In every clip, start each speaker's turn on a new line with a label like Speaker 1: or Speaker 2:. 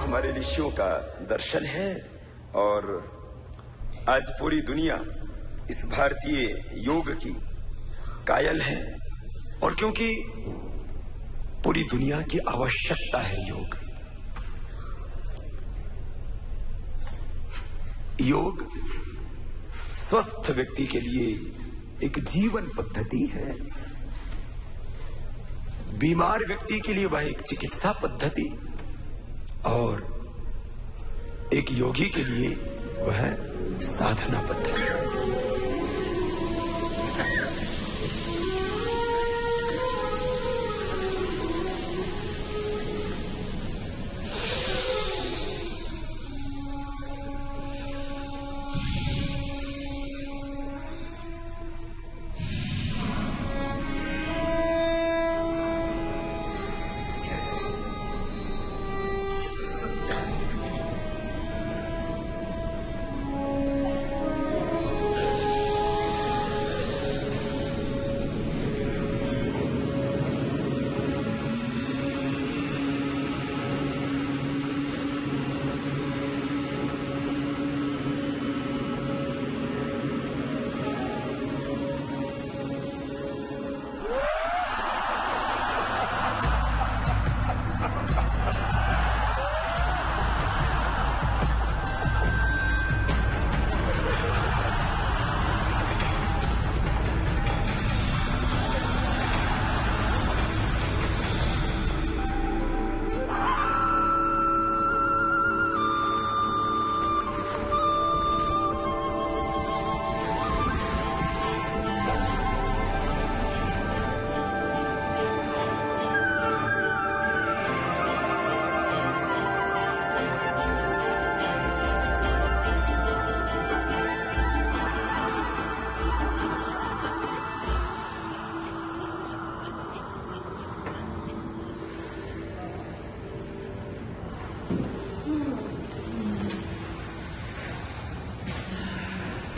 Speaker 1: हमारे ऋषियों का दर्शन है और आज पूरी दुनिया इस भारतीय योग की कायल है और क्योंकि पूरी दुनिया की आवश्यकता है योग। योग स्वस्थ व्यक्ति के लिए एक जीवन पद्धति है, बीमार व्यक्ति के लिए वह एक चिकित्सा पद्धति और एक योगी के लिए वह साधना पद्धति।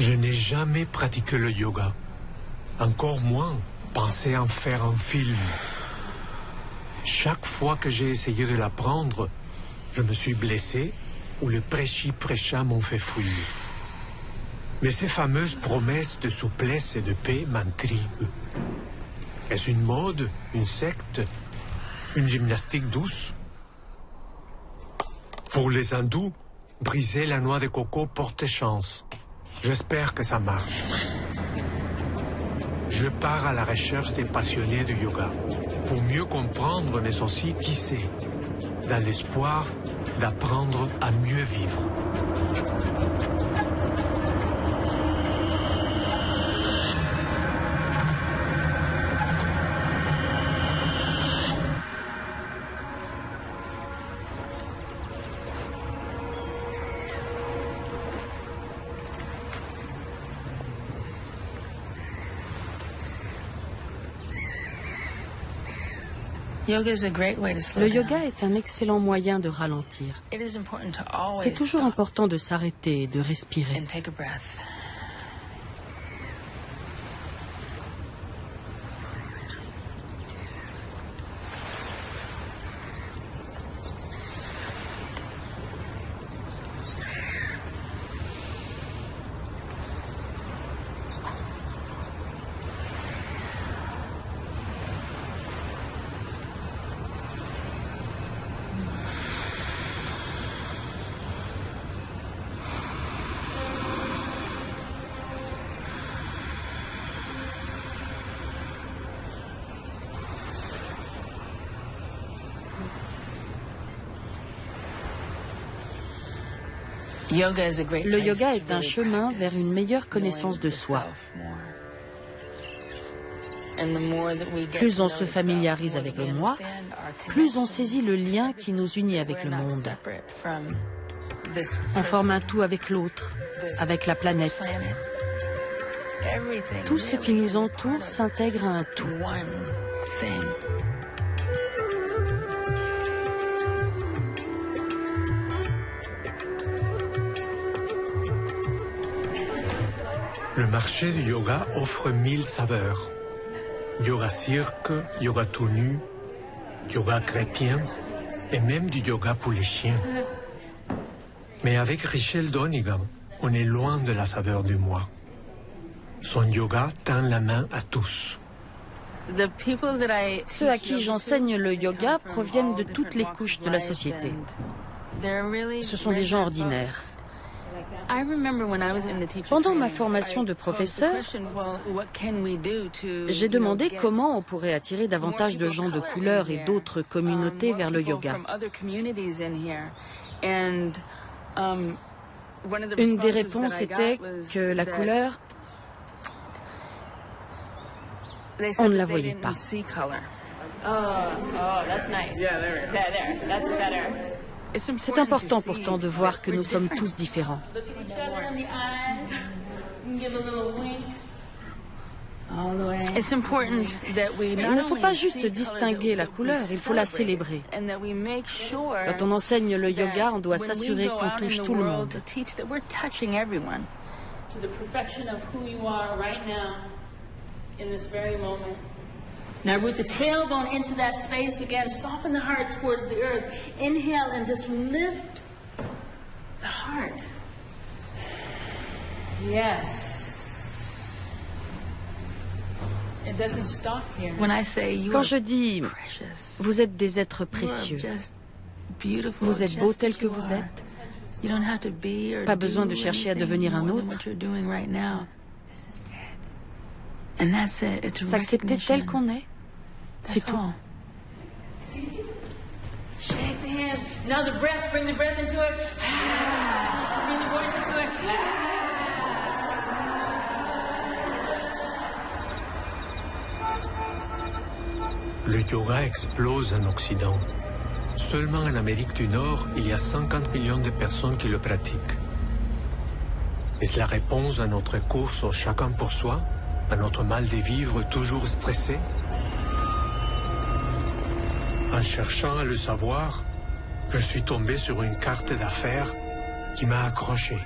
Speaker 2: Je n'ai jamais pratiqué le yoga, encore moins pensé en faire un film. Chaque fois que j'ai essayé de l'apprendre, je me suis blessé ou les prêchis-prêchats m'ont fait fuir. Mais ces fameuses promesses de souplesse et de paix m'intriguent. Est-ce une mode, une secte, une gymnastique douce? Pour les hindous, briser la noix de coco porte chance. J'espère que ça marche. Je pars à la recherche des passionnés du yoga pour mieux comprendre, mais aussi qui c'est, dans l'espoir d'apprendre à mieux vivre.
Speaker 3: Le yoga est un excellent moyen de ralentir. C'est toujours important de s'arrêter et de respirer. Le yoga est un chemin vers une meilleure connaissance de soi. Plus on se familiarise avec le moi, plus on saisit le lien qui nous unit avec le monde. On forme un tout avec l'autre, avec la planète. Tout ce qui nous entoure s'intègre à un tout.
Speaker 2: Le marché du yoga offre 1000 saveurs. Yoga cirque, yoga tout nu, yoga chrétien et même du yoga pour les chiens. Mais avec Richelle Donegan, on est loin de la saveur du moi. Son yoga tend la main à tous.
Speaker 3: Ceux à qui j'enseigne le yoga proviennent de toutes les couches de la société. Ce sont des gens ordinaires. Pendant ma formation de professeur, j'ai demandé comment on pourrait attirer davantage de gens de couleur et d'autres communautés vers le yoga. Une des réponses était que la couleur, on ne la voyait pas. C'est important pourtant de voir que nous sommes tous différents. Il ne faut pas juste distinguer la couleur, il faut la célébrer. Quand on enseigne le yoga, on doit s'assurer qu'on touche tout le monde.
Speaker 4: Now root the tailbone into that space again. Soften the heart towards the earth. Inhale and just lift the heart. Yes. It doesn't stop here. When I say you
Speaker 3: Quand je dis « vous êtes des êtres précieux », vous êtes beaux tels que vous êtes, pas besoin de chercher à devenir un autre. S'accepter tel qu'on est, c'est tout.
Speaker 4: Shake the hands. Now the breath, bring the breath into it. Bring the voice into it.
Speaker 2: Le yoga explose en Occident. Seulement en Amérique du Nord, il y a 50 millions de personnes qui le pratiquent. Est-ce la réponse à notre course au chacun pour soi? À notre mal de vivre toujours stressé? En cherchant à le savoir, je suis tombé sur une carte d'affaires qui m'a accroché.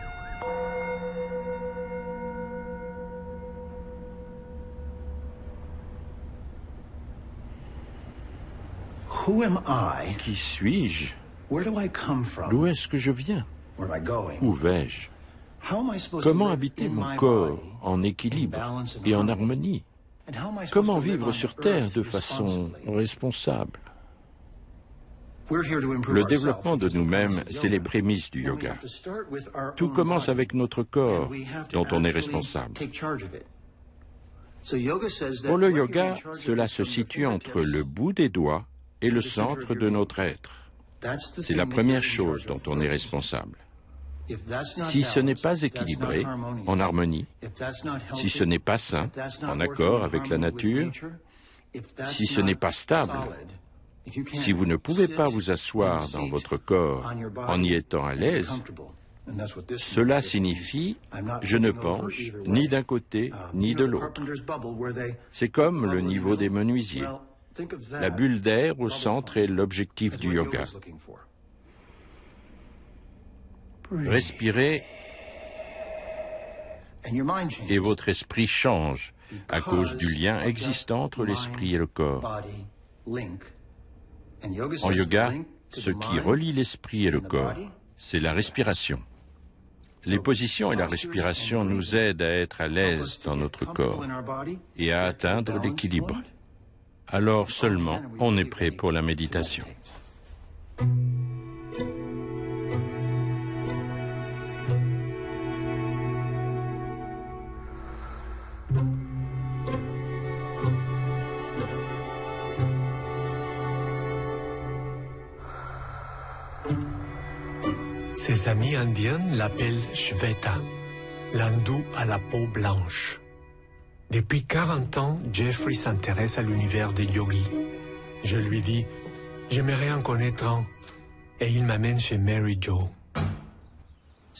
Speaker 5: Qui suis-je? D'où est-ce que je viens? Où vais-je? Comment habiter mon corps en équilibre et en harmonie? Comment vivre sur Terre de façon responsable? Le développement de nous-mêmes, c'est les prémices du yoga. Tout commence avec notre corps, dont on est responsable. Pour le yoga, cela se situe entre le bout des doigts et le centre de notre être. C'est la première chose dont on est responsable. Si ce n'est pas équilibré, en harmonie, si ce n'est pas sain, en accord avec la nature, si ce n'est pas stable, si vous ne pouvez pas vous asseoir dans votre corps en y étant à l'aise, cela signifie « je ne penche ni d'un côté ni de l'autre ». C'est comme le niveau des menuisiers. La bulle d'air au centre est l'objectif du yoga. Respirez et votre esprit change à cause du lien existant entre l'esprit et le corps. En yoga, ce qui relie l'esprit et le corps, c'est la respiration. Les positions et la respiration nous aident à être à l'aise dans notre corps et à atteindre l'équilibre. Alors seulement, on est prêt pour la méditation.
Speaker 2: Ses amis indiens l'appellent Shveta, l'hindou à la peau blanche. Depuis 40 ans, Jeffrey s'intéresse à l'univers des yogis. Je lui dis, j'aimerais en connaître un, et il m'amène chez Mary Jo.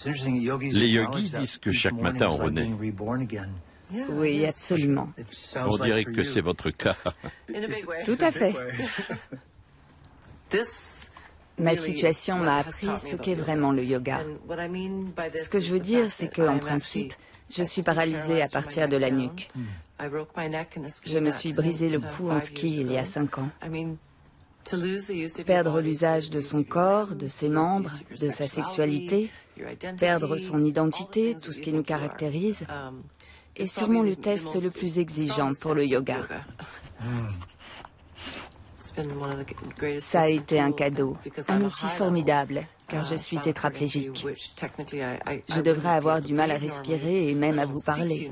Speaker 5: Les yogis disent que chaque matin on renaît.
Speaker 6: Oui, absolument.
Speaker 5: On dirait que c'est votre cas.
Speaker 6: Tout à fait. Ma situation m'a appris ce qu'est vraiment le yoga. Ce que je veux dire, c'est qu'en principe, je suis paralysée à partir de la nuque. Je me suis brisé le cou en ski il y a 5 ans. Perdre l'usage de son corps, de ses membres, de sa sexualité, Perdre son identité, tout ce qui nous caractérise, est sûrement le test le plus exigeant pour le yoga. Ça a été un cadeau, un outil formidable, car je suis tétraplégique. Je devrais avoir du mal à respirer et même à vous parler.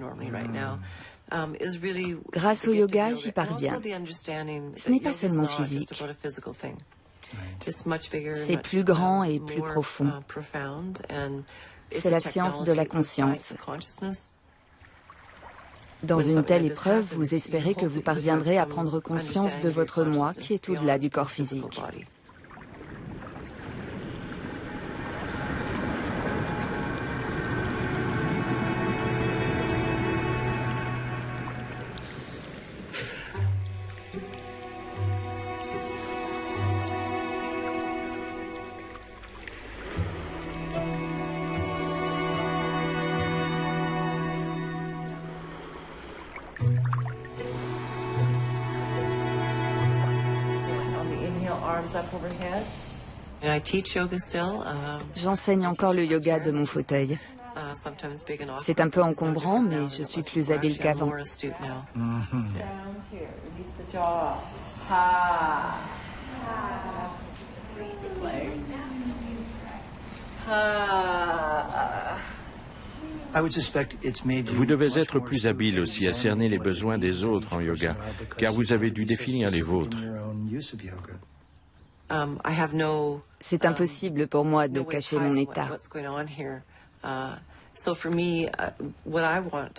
Speaker 6: Grâce au yoga, j'y parviens. Ce n'est pas seulement physique. C'est plus grand et plus profond. C'est la science de la conscience. Dans une telle épreuve, vous espérez que vous parviendrez à prendre conscience de votre moi qui est au-delà du corps physique. J'enseigne encore le yoga de mon fauteuil. C'est un peu encombrant, mais je suis plus habile qu'avant.
Speaker 5: Vous devez être plus habile aussi à cerner les besoins des autres en yoga, car vous avez dû définir les vôtres.
Speaker 6: C'est impossible pour moi de cacher mon état.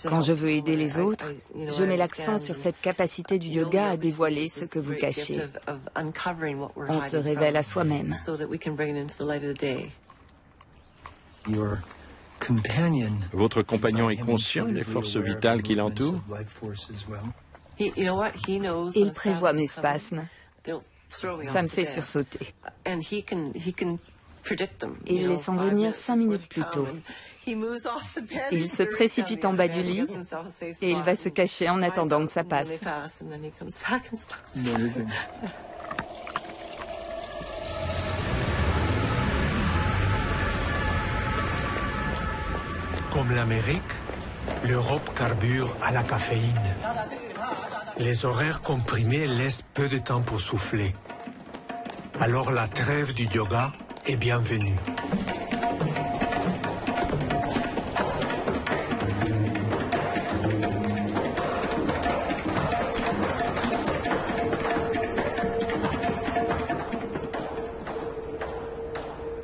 Speaker 6: Quand je veux aider les autres, je mets l'accent sur cette capacité du yoga à dévoiler ce que vous cachez. On se révèle à soi-même.
Speaker 5: Votre compagnon est conscient des forces vitales qui l'entourent?
Speaker 6: Il prévoit mes spasmes. Ça me fait sursauter. Il les sent venir 5 minutes plus tôt. Il se précipite en bas du lit et il va se cacher en attendant que ça passe.
Speaker 2: Comme l'Amérique, l'Europe carbure à la caféine. Les horaires comprimés laissent peu de temps pour souffler. Alors la trêve du yoga est bienvenue.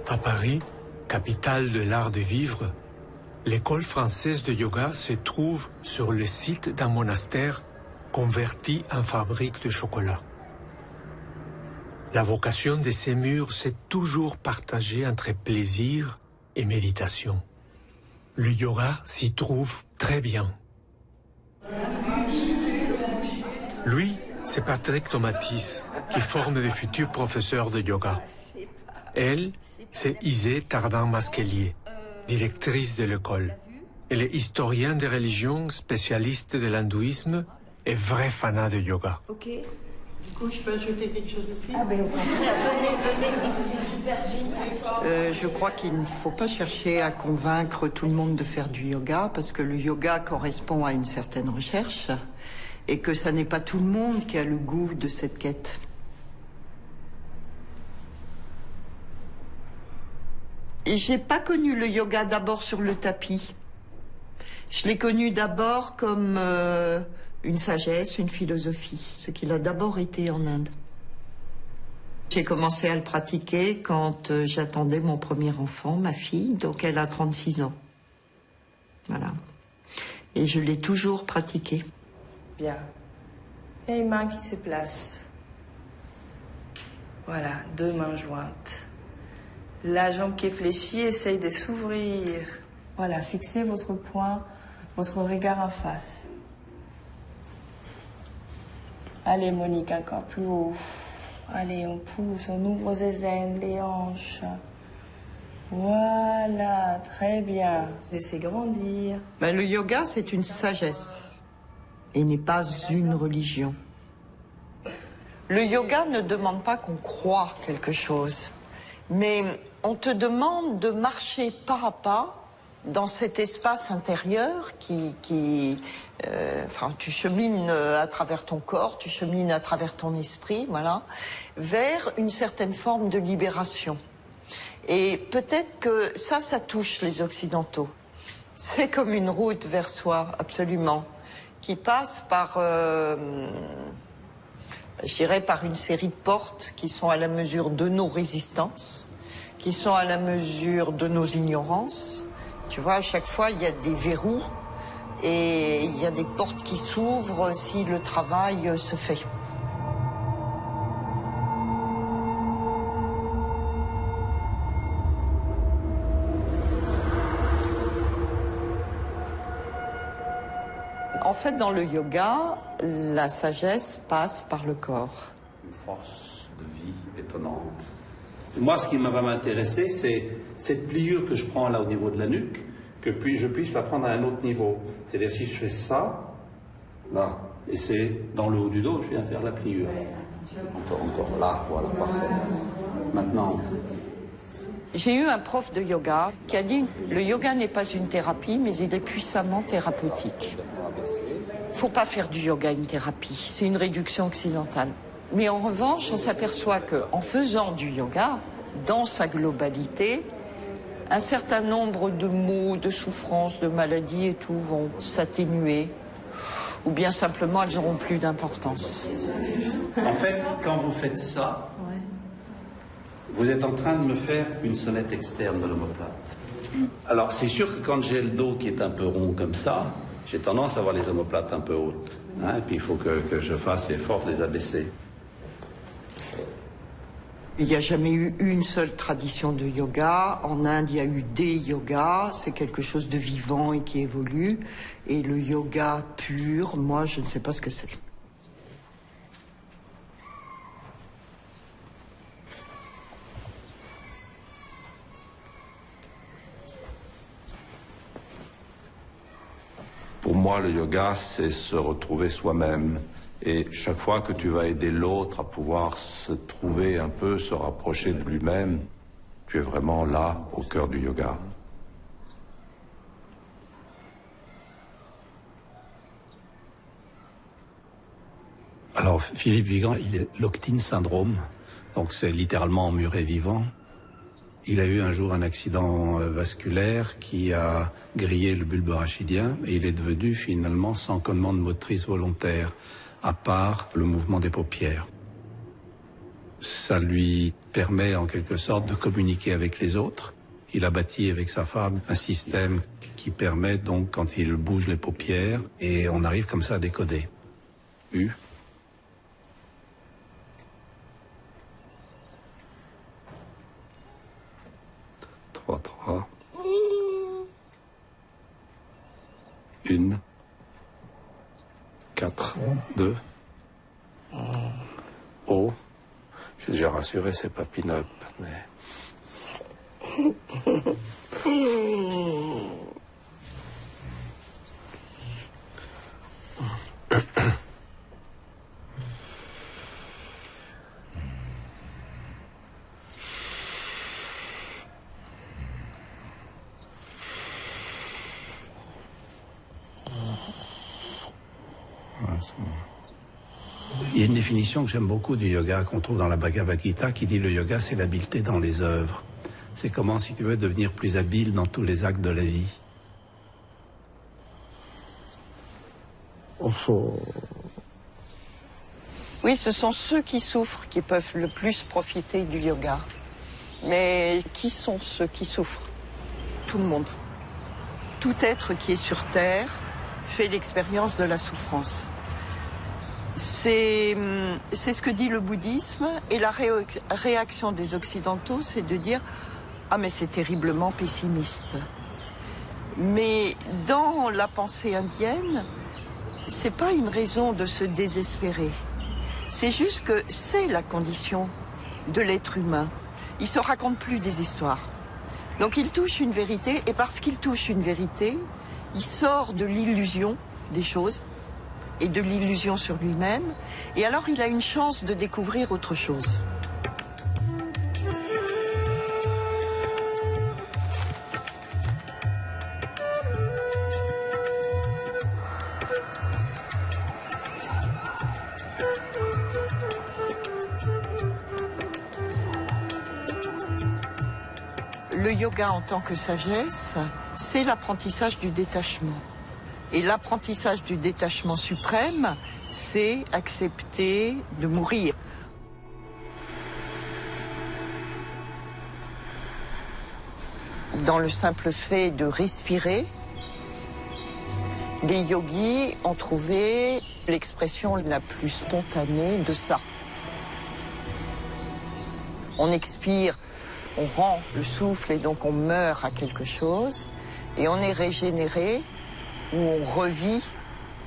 Speaker 2: À Paris, capitale de l'art de vivre, l'école française de yoga se trouve sur le site d'un monastère converti en fabrique de chocolat. La vocation de ces murs, c'est toujours partagée entre plaisir et méditation. Le yoga s'y trouve très bien. Lui, c'est Patrick Tomatis, qui forme de futurs professeurs de yoga. Elle, c'est Isée Tardin-Masquelier, directrice de l'école. Elle est historienne des religions, spécialiste de l'hindouisme et vrai fanat de yoga.
Speaker 7: Ok. Du coup, je peux ajouter quelque chose aussi?
Speaker 8: Ah ben au contraire, venez, c'est super génial.
Speaker 7: Je crois qu'il ne faut pas chercher à convaincre tout le monde de faire du yoga, parce que le yoga correspond à une certaine recherche, et que ça n'est pas tout le monde qui a le goût de cette quête. J'ai pas connu le yoga d'abord sur le tapis. Je l'ai connu d'abord comme une sagesse, une philosophie, ce qu'il a d'abord été en Inde. J'ai commencé à le pratiquer quand j'attendais mon premier enfant, ma fille, donc elle a 36 ans. Voilà. Et je l'ai toujours pratiqué.
Speaker 8: Bien. Et une main qui se place. Voilà, 2 mains jointes. La jambe qui est fléchie, essaye de s'ouvrir. Voilà, fixez votre poing, votre regard en face. Allez, Monique, encore plus haut. Allez, on pousse, on ouvre les aines, les hanches. Voilà, très bien. Laissez grandir.
Speaker 7: Ben, le yoga, c'est une sagesse et n'est pas une religion. Le yoga ne demande pas qu'on croie quelque chose, mais on te demande de marcher pas à pas dans cet espace intérieur enfin, tu chemines à travers ton corps, tu chemines à travers ton esprit, voilà, vers une certaine forme de libération. Et peut-être que ça touche les Occidentaux. C'est comme une route vers soi, absolument, qui passe par, je dirais, par une série de portes qui sont à la mesure de nos résistances, qui sont à la mesure de nos ignorances. Tu vois, à chaque fois, il y a des verrous et il y a des portes qui s'ouvrent si le travail se fait. En fait, dans le yoga, la sagesse passe par le corps.
Speaker 9: Une force de vie étonnante. Et moi, ce qui va m'intéresser, c'est cette pliure que je prends là au niveau de la nuque, que puis je puisse la prendre à un autre niveau. C'est-à-dire si je fais ça, là, et c'est dans le haut du dos, je viens faire la pliure. Encore là, voilà, parfait. Maintenant.
Speaker 7: J'ai eu un prof de yoga qui a dit « Le yoga n'est pas une thérapie, mais il est puissamment thérapeutique. » Il ne faut pas faire du yoga une thérapie, c'est une réduction occidentale. Mais en revanche, on s'aperçoit qu'en faisant du yoga, dans sa globalité, un certain nombre de maux, de souffrances, de maladies et tout vont s'atténuer, ou bien simplement elles n'auront plus d'importance.
Speaker 9: En fait, quand vous faites ça, vous êtes en train de me faire une sonnette externe de l'omoplate. Alors, c'est sûr que quand j'ai le dos qui est un peu rond comme ça, j'ai tendance à avoir les omoplates un peu hautes. Hein, et puis, il faut que je fasse l'effort de les abaisser.
Speaker 7: Il n'y a jamais eu une seule tradition de yoga. En Inde, il y a eu des yogas. C'est quelque chose de vivant et qui évolue. Et le yoga pur, moi, je ne sais pas ce que c'est.
Speaker 9: Pour moi, le yoga, c'est se retrouver soi-même. Et chaque fois que tu vas aider l'autre à pouvoir se trouver un peu, se rapprocher de lui-même, tu es vraiment là, au cœur du yoga.
Speaker 10: Alors, Philippe Vigan, il est l'Octine syndrome, donc c'est littéralement muret vivant. Il a eu un jour un accident vasculaire qui a grillé le bulbe rachidien et il est devenu finalement sans commande motrice volontaire, à part le mouvement des paupières. Ça lui permet en quelque sorte de communiquer avec les autres. Il a bâti avec sa femme un système qui permet donc, quand il bouge les paupières, et on arrive comme ça à décoder. U. Trois. Une. 4, 2. Oh, je suis déjà rassuré, c'est pas pin-up, mais... Il y a une définition que j'aime beaucoup du yoga qu'on trouve dans la Bhagavad Gita qui dit le yoga c'est l'habileté dans les œuvres. C'est comment, si tu veux, devenir plus habile dans tous les actes de la vie.
Speaker 7: Oui, ce sont ceux qui souffrent qui peuvent le plus profiter du yoga. Mais qui sont ceux qui souffrent? Tout le monde. Tout être qui est sur Terre fait l'expérience de la souffrance. C'est ce que dit le bouddhisme, et la réaction des Occidentaux, c'est de dire « Ah, mais c'est terriblement pessimiste ». Mais dans la pensée indienne, c'est pas une raison de se désespérer. C'est juste que c'est la condition de l'être humain. Il se raconte plus des histoires. Donc il touche une vérité, et parce qu'il touche une vérité, il sort de l'illusion des choses et de l'illusion sur lui-même, et alors il a une chance de découvrir autre chose. Le yoga en tant que sagesse, c'est l'apprentissage du détachement. Et l'apprentissage du détachement suprême, c'est accepter de mourir. Dans le simple fait de respirer, les yogis ont trouvé l'expression la plus spontanée de ça. On expire, on rend le souffle et donc on meurt à quelque chose. Et on est régénéré ou on revit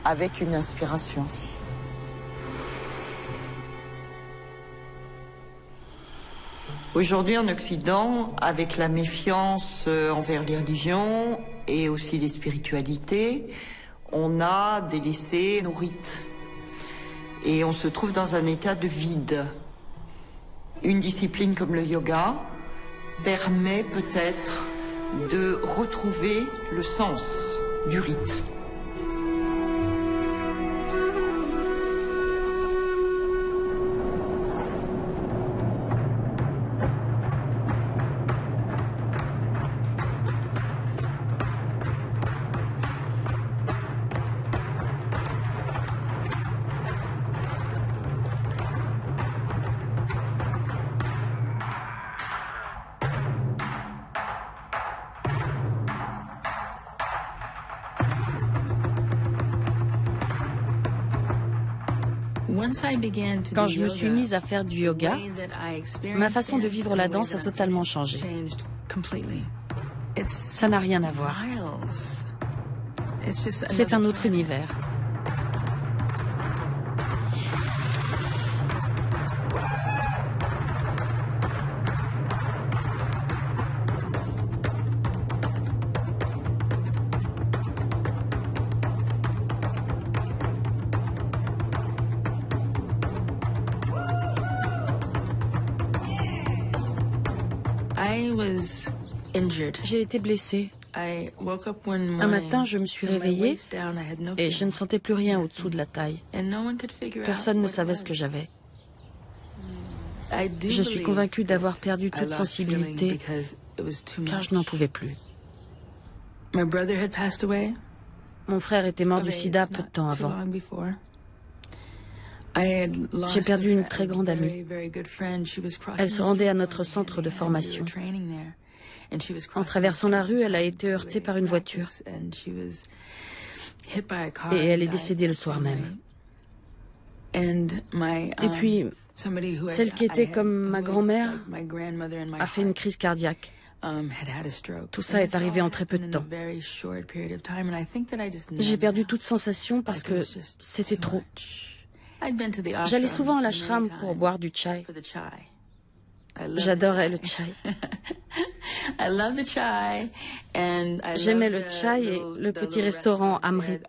Speaker 7: avec une inspiration. Aujourd'hui en Occident, avec la méfiance envers les religions et aussi les spiritualités, on a délaissé nos rites. Et on se trouve dans un état de vide. Une discipline comme le yoga permet peut-être de retrouver le sens du rite.
Speaker 3: Quand je me suis mise à faire du yoga, ma façon de vivre la danse a totalement changé. Ça n'a rien à voir. C'est un autre univers. J'ai été blessée. Un matin, je me suis réveillée et je ne sentais plus rien au-dessous de la taille. Personne ne savait ce que j'avais. Je suis convaincue d'avoir perdu toute sensibilité car je n'en pouvais plus. Mon frère était mort du sida peu de temps avant. J'ai perdu une très grande amie. Elle se rendait à notre centre de formation. En traversant la rue, elle a été heurtée par une voiture. Et elle est décédée le soir même. Et puis, celle qui était comme ma grand-mère a fait une crise cardiaque. Tout ça est arrivé en très peu de temps. J'ai perdu toute sensation parce que c'était trop. J'allais souvent à l'ashram pour boire du chai. J'adorais le chai. J'aimais le chai et le petit restaurant Amrit.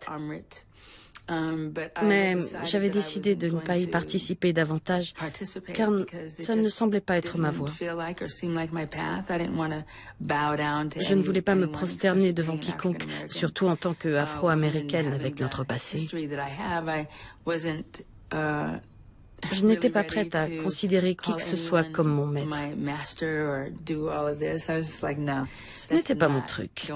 Speaker 3: Mais j'avais décidé de ne pas y participer davantage, car ça ne semblait pas être ma voie. Je ne voulais pas me prosterner devant quiconque, surtout en tant qu'Afro-américaine avec notre passé. Je n'étais pas prête à considérer qui que ce soit comme mon maître. Ce n'était pas mon truc.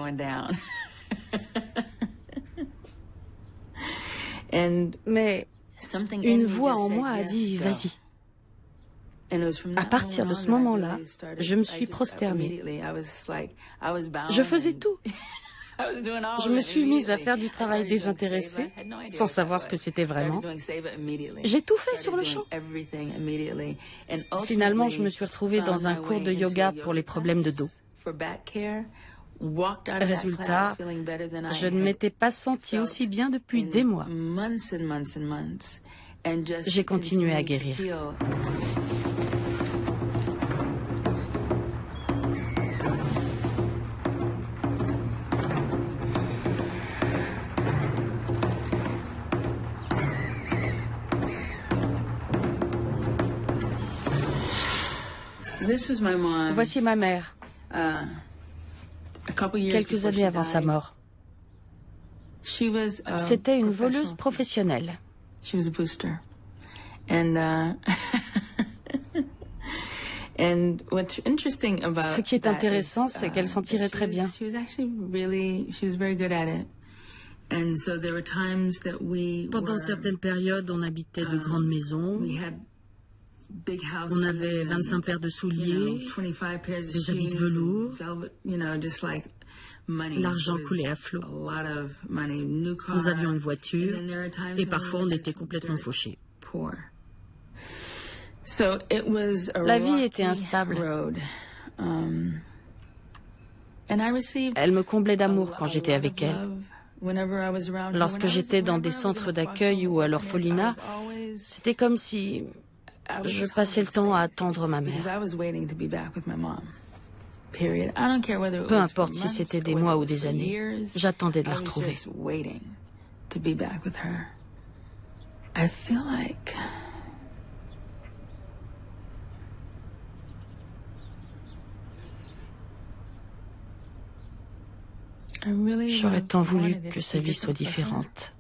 Speaker 3: Mais une voix en moi a dit « vas-y ». À partir de ce moment-là, je me suis prosternée. Je faisais tout. Je me suis mise à faire du travail désintéressé, sans savoir ce que c'était vraiment. J'ai tout fait sur le champ. Finalement, je me suis retrouvée dans un cours de yoga pour les problèmes de dos. Résultat, je ne m'étais pas sentie aussi bien depuis des mois. J'ai continué à guérir. Voici ma mère, quelques années avant sa mort. C'était une voleuse professionnelle. Ce qui est intéressant, c'est qu'elle s'en tirait très bien. Pendant certaines périodes, on habitait de grandes maisons. On avait 25 paires de souliers, des habits de velours. L'argent coulait à flot. Nous avions une voiture et parfois on était complètement fauchés. La vie était instable. Elle me comblait d'amour quand j'étais avec elle. Lorsque j'étais dans des centres d'accueil ou à l'orphelinat, c'était comme si je passais le temps à attendre ma mère. Peu importe si c'était des mois ou des années, j'attendais de la retrouver. J'aurais tant voulu que sa vie soit différente.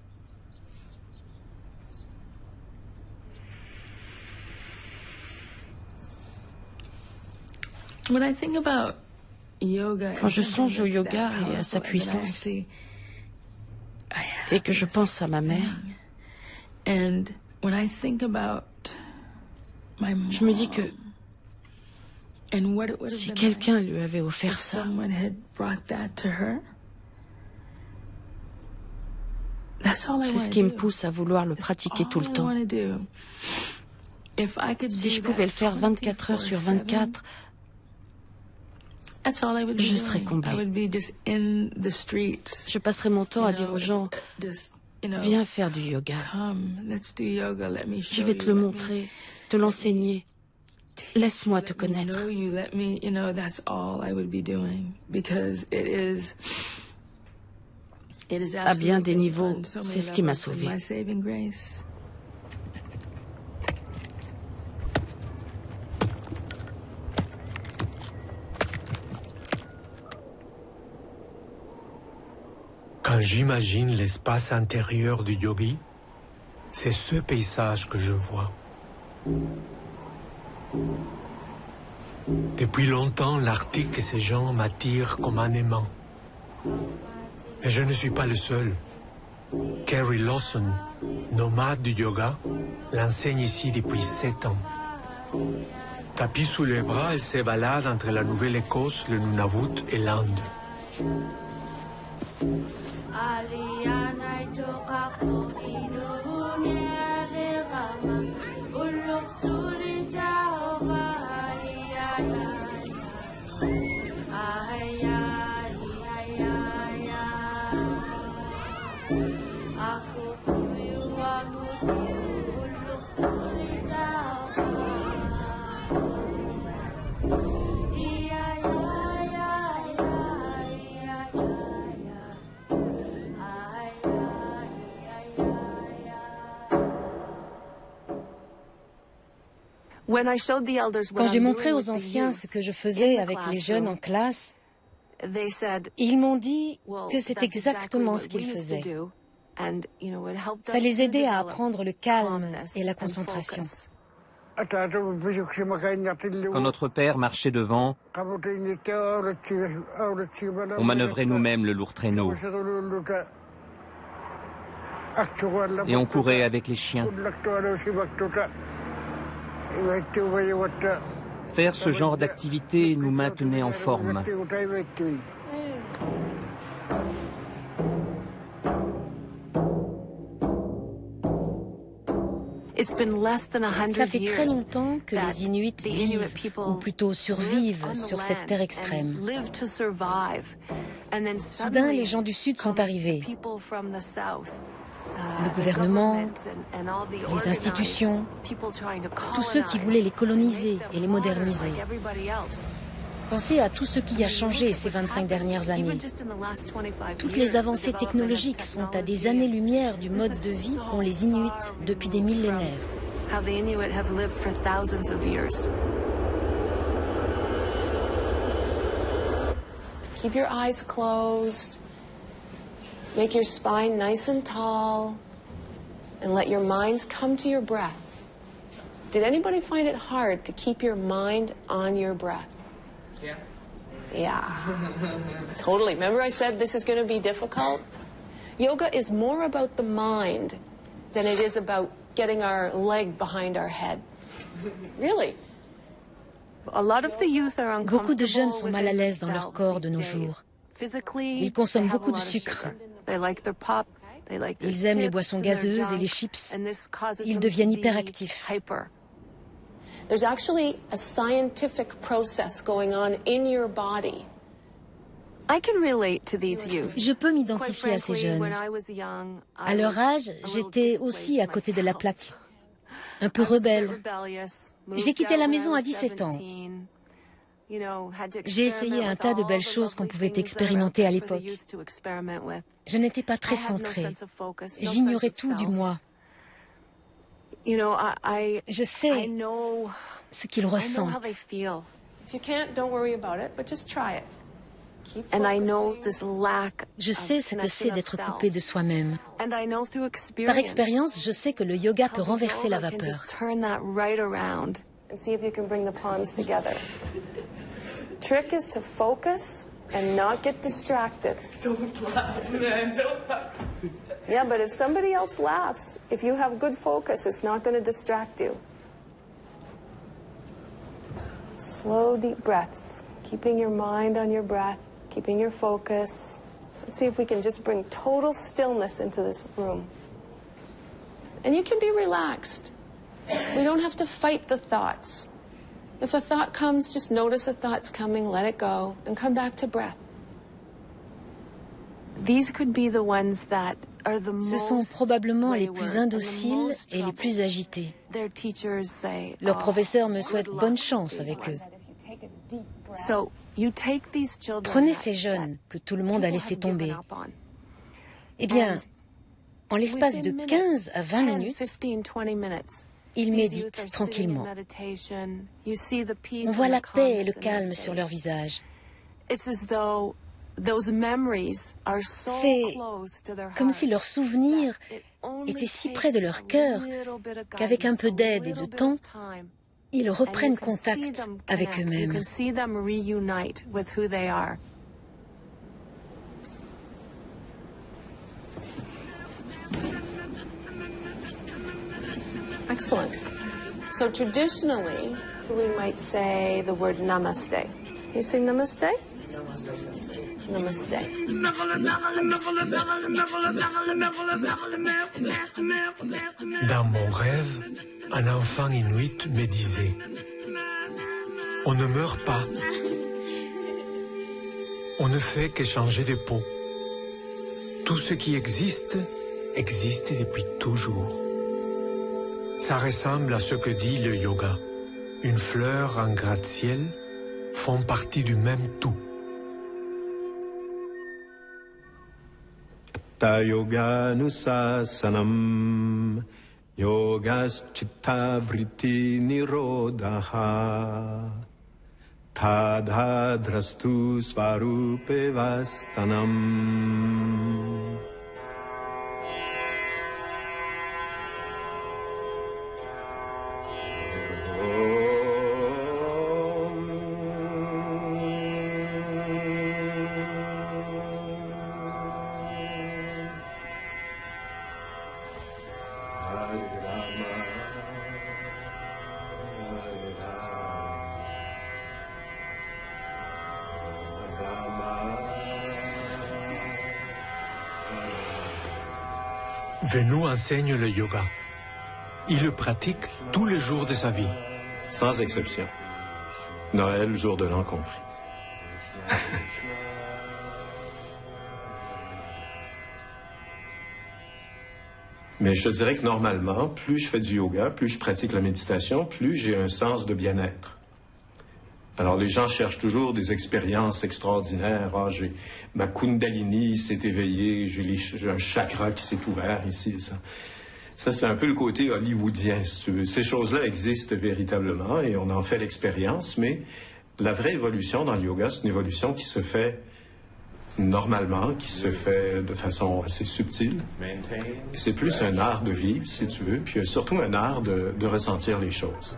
Speaker 3: Quand je songe au yoga et à sa puissance, et que je pense à ma mère, je me dis que si quelqu'un lui avait offert ça, c'est ce qui me pousse à vouloir le pratiquer tout le temps. Si je pouvais le faire 24 heures sur 24, je serais comblée. Je passerais mon temps à dire aux gens, viens faire du yoga. Je vais te le montrer, te l'enseigner. Laisse-moi te connaître. À bien des niveaux, c'est ce qui m'a sauvée.
Speaker 2: Quand j'imagine l'espace intérieur du yogi, c'est ce paysage que je vois. Depuis longtemps, l'Arctique et ses gens m'attirent comme un aimant. Mais je ne suis pas le seul. Carrie Lawson, nomade du yoga, l'enseigne ici depuis 7 ans. Tapis sous les bras, elle se balade entre la Nouvelle-Écosse, le Nunavut et l'Inde.
Speaker 11: Quand j'ai montré aux anciens ce que je faisais avec les jeunes en classe, ils m'ont dit que c'est exactement ce qu'ils faisaient. Ça les aidait à apprendre le calme et la concentration.
Speaker 12: Quand notre père marchait devant, on manœuvrait nous-mêmes le lourd traîneau. Et on courait avec les chiens. Faire ce genre d'activité nous maintenait en forme.
Speaker 11: Ça fait très longtemps que les Inuits vivent, ou plutôt survivent, sur cette terre extrême. Soudain, les gens du Sud sont arrivés. Le gouvernement, les institutions, tous ceux qui voulaient les coloniser et les moderniser. Pensez à tout ce qui a changé ces 25 dernières années. Toutes les avancées technologiques sont à des années-lumière du mode de vie qu'ont les Inuits depuis des millénaires.
Speaker 13: Keep your eyes closed. Make your spine nice and tall. And let your mind come to your breath. Did anybody find it hard to keep your mind on your breath?
Speaker 8: Yeah.
Speaker 13: Yeah. Totally. Remember I said this is going to be difficult? Yoga is more about the mind than it is about getting our leg behind our head. Really.
Speaker 11: Beaucoup de jeunes sont mal à l'aise dans leur corps de nos jours. Ils consomment beaucoup de sucre. Ils aiment les boissons gazeuses et les chips. Ils deviennent hyperactifs.
Speaker 13: There's actually a scientific process going on in your body.
Speaker 11: Je peux m'identifier à ces jeunes. À leur âge, j'étais aussi à côté de la plaque. Un peu rebelle. J'ai quitté la maison à 17 ans. J'ai essayé un tas de belles choses qu'on pouvait expérimenter à l'époque. Je n'étais pas très centrée. J'ignorais tout du moi. Je sais ce qu'ils ressentent. Je sais ce que c'est d'être coupé de soi-même. Par expérience, je sais que le yoga peut renverser la vapeur.
Speaker 13: Trick is to focus and not get distracted.
Speaker 8: Don't laugh, man, don't laugh.
Speaker 13: Yeah, but if somebody else laughs, if you have good focus, it's not going to distract you. Slow, deep breaths, keeping your mind on your breath, keeping your focus. Let's see if we can just bring total stillness into this room. And you can be relaxed. We don't have to fight the thoughts. If a thought comes, just notice a thought's coming, let it go, and come back to breath.
Speaker 11: Ce sont probablement les plus indociles et les plus agités. Leurs professeurs me souhaitent bonne chance avec eux. Prenez ces jeunes que tout le monde a laissé tomber. Eh bien, en l'espace de 15 à 20 minutes, ils méditent tranquillement. On voit la paix et le calme sur leur visage. C'est comme si leurs souvenirs étaient si près de leur cœur qu'avec un peu d'aide et de temps, ils reprennent contact avec eux-mêmes.
Speaker 13: Excellent. So traditionally, we might say the word namaste. Can you say namaste? Namaste.
Speaker 2: Dans mon rêve, un enfant inuit me disait « On ne meurt pas. On ne fait qu'échanger de peau. Tout ce qui existe, existe depuis toujours. » Ça ressemble à ce que dit le yoga. Une fleur, un gratte-ciel font partie du même tout.
Speaker 14: Ta yoga nusasanam yogas chitta vritti nirodha tadha drastu svarupe vastanam.
Speaker 2: Venu enseigne le yoga. Il le pratique tous les jours de sa vie.
Speaker 14: Sans exception. Noël, jour de l'an compris. Mais je te dirais que normalement, plus je fais du yoga, plus je pratique la méditation, plus j'ai un sens de bien-être. Alors les gens cherchent toujours des expériences extraordinaires. Ah, ma kundalini s'est éveillée, j'ai un chakra qui s'est ouvert ici. Ça c'est un peu le côté hollywoodien, si tu veux. Ces choses-là existent véritablement et on en fait l'expérience, mais la vraie évolution dans le yoga, c'est une évolution qui se fait normalement, qui se fait de façon assez subtile. C'est plus un art de vivre, si tu veux, puis surtout un art de ressentir les choses.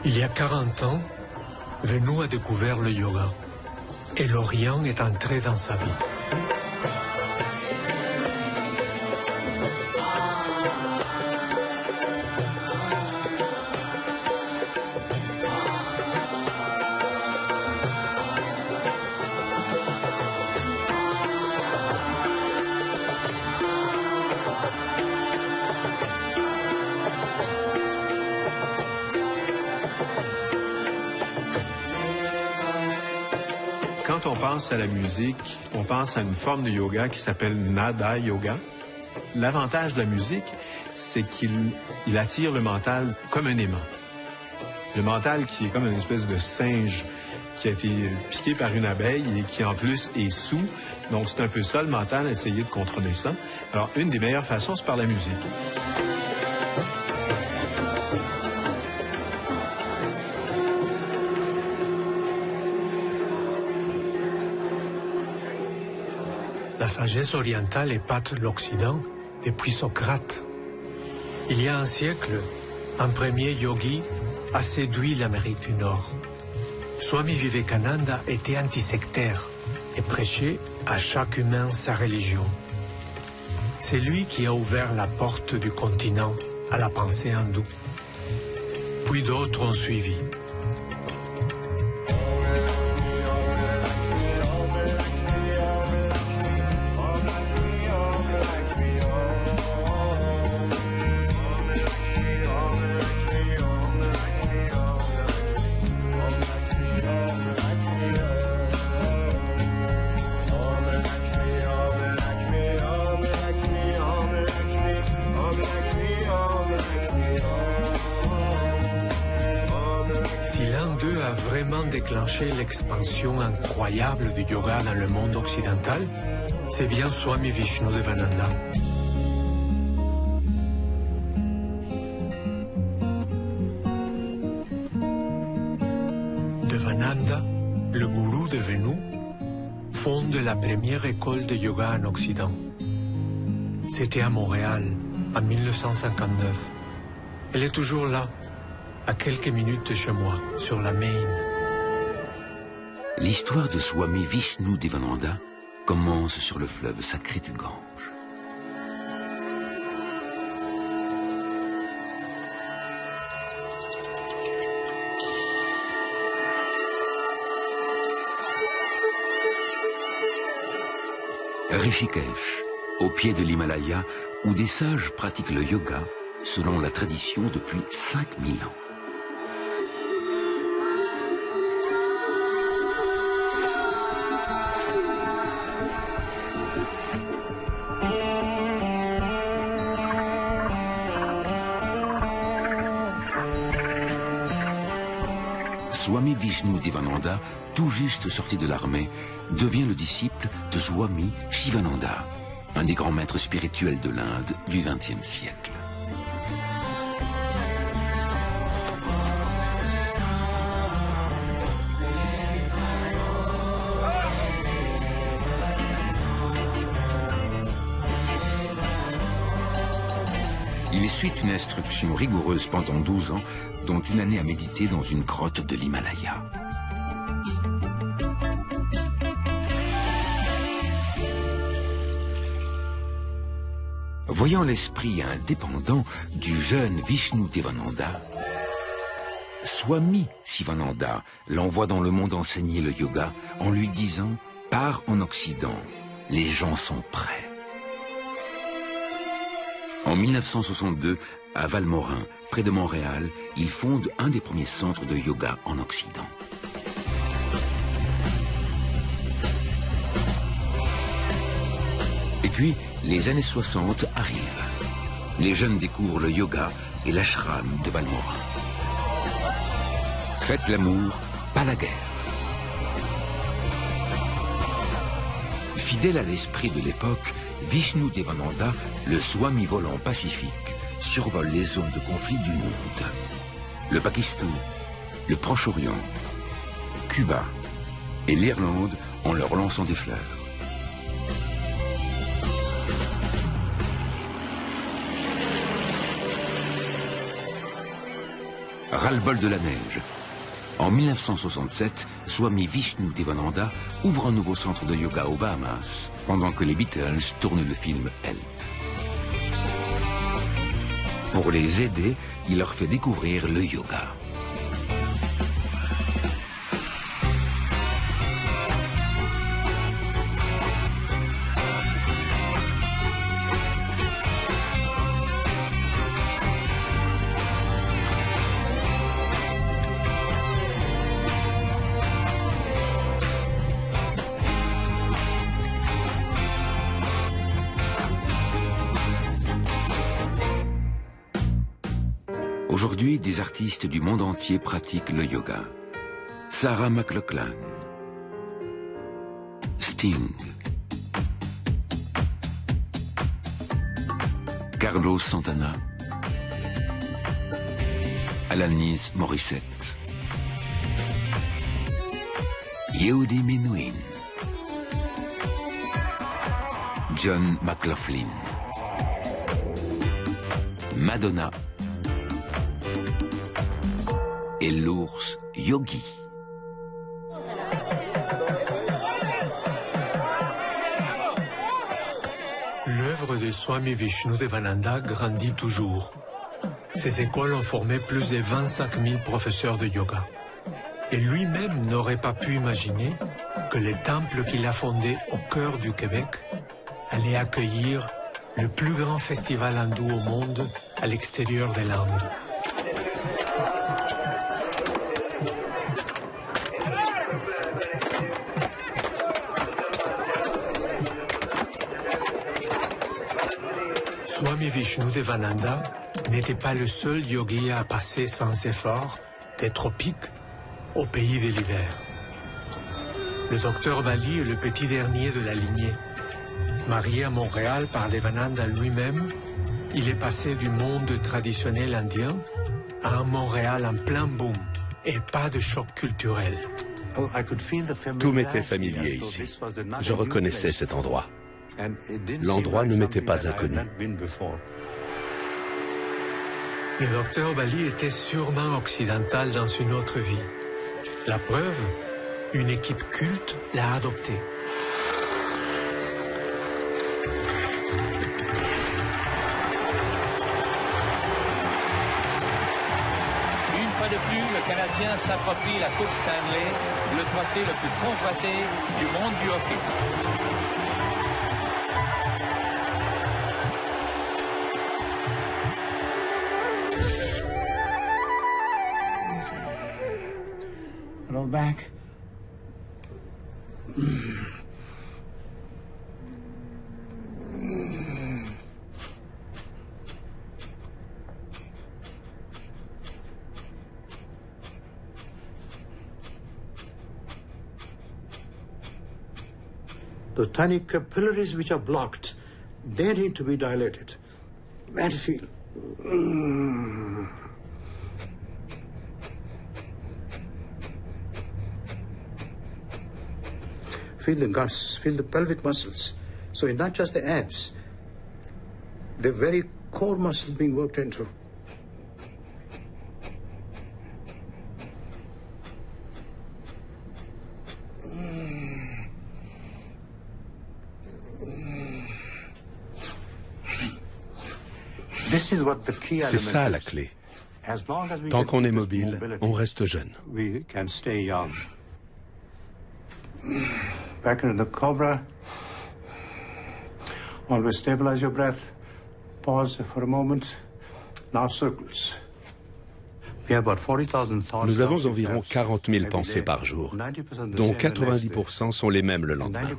Speaker 2: Il y a 40 ans, Venu a découvert le yoga. Et l'Orient est entré dans sa vie.
Speaker 14: Quand on pense à la musique, on pense à une forme de yoga qui s'appelle Nada Yoga. L'avantage de la musique, c'est qu'il attire le mental comme un aimant. Le mental qui est comme une espèce de singe qui a été piqué par une abeille et qui en plus est sous. Donc c'est un peu ça le mental, essayer de contrôler ça. Alors une des meilleures façons, c'est par la musique.
Speaker 2: La sagesse orientale épate l'Occident depuis Socrate. Il y a un siècle, un premier yogi a séduit l'Amérique du Nord. Swami Vivekananda était antisectaire et prêchait à chaque humain sa religion. C'est lui qui a ouvert la porte du continent à la pensée hindoue. Puis d'autres ont suivi. Déclencher l'expansion incroyable du yoga dans le monde occidental, c'est bien Swami Vishnudevananda. Devananda, le gourou de Venu, fonde la première école de yoga en Occident. C'était à Montréal, en 1959. Elle est toujours là, à quelques minutes de chez moi, sur la Main.
Speaker 15: L'histoire de Swami Vishnudevananda commence sur le fleuve sacré du Gange. Rishikesh, au pied de l'Himalaya, où des sages pratiquent le yoga, selon la tradition depuis 5000 ans. Swami Vishnudevananda, tout juste sorti de l'armée, devient le disciple de Swami Shivananda, un des grands maîtres spirituels de l'Inde du XXe siècle. Il suit une instruction rigoureuse pendant 12 ans, dont une année à méditer dans une grotte de l'Himalaya. Voyant l'esprit indépendant du jeune Vishnudevananda, Swami Shivananda l'envoie dans le monde enseigner le yoga en lui disant « Pars en Occident, les gens sont prêts ». En 1962, à Valmorin, près de Montréal, il fonde un des premiers centres de yoga en Occident. Et puis, les années 60 arrivent. Les jeunes découvrent le yoga et l'ashram de Valmorin. Faites l'amour, pas la guerre. Fidèle à l'esprit de l'époque, Vishnudevananda, le Swami volant pacifique, survole les zones de conflit du monde. Le Pakistan, le Proche-Orient, Cuba et l'Irlande en leur lançant des fleurs. Ras-le-bol de la neige. En 1967, Swami Vishnu-Devananda ouvre un nouveau centre de yoga aux Bahamas, pendant que les Beatles tournent le film Help. Pour les aider, il leur fait découvrir le yoga. Aujourd'hui, des artistes du monde entier pratiquent le yoga. Sarah McLachlan, Sting, Carlos Santana, Alanis Morissette, Yehudi Menuhin, John McLaughlin, Madonna et l'ours Yogi.
Speaker 2: L'œuvre de Swami Vishnu-Devananda grandit toujours. Ses écoles ont formé plus de 25 000 professeurs de yoga. Et lui-même n'aurait pas pu imaginer que le temple qu'il a fondé au cœur du Québec allait accueillir le plus grand festival hindou au monde à l'extérieur de l'Inde. Swami Vishnu-Devananda n'était pas le seul yogi à passer sans effort des tropiques au pays de l'hiver. Le docteur Bali est le petit dernier de la lignée. Marié à Montréal par Devananda lui-même, il est passé du monde traditionnel indien à un Montréal en plein boom et pas de choc culturel.
Speaker 16: Tout m'était familier ici. Je reconnaissais cet endroit. L'endroit ne m'était pas inconnu.
Speaker 2: Le docteur Bali était sûrement occidental dans une autre vie. La preuve, une équipe culte l'a adopté.
Speaker 17: Une fois de plus, le Canadien s'approprie la Coupe Stanley, le trophée le plus convoité du monde du hockey.
Speaker 18: Roll back.
Speaker 19: The tiny capillaries which are blocked, they need to be dilated. And feel. Feel the guts, feel the pelvic muscles. So it's not just the abs, the very core muscles being worked into.
Speaker 16: C'est ça la clé. Tant qu'on est mobile, on reste jeune.
Speaker 19: Back into the cobra. Always stabilize your breath. Pause for a moment. Now circles.
Speaker 16: Nous avons environ 40 000 pensées par jour, dont 90% sont les mêmes le lendemain.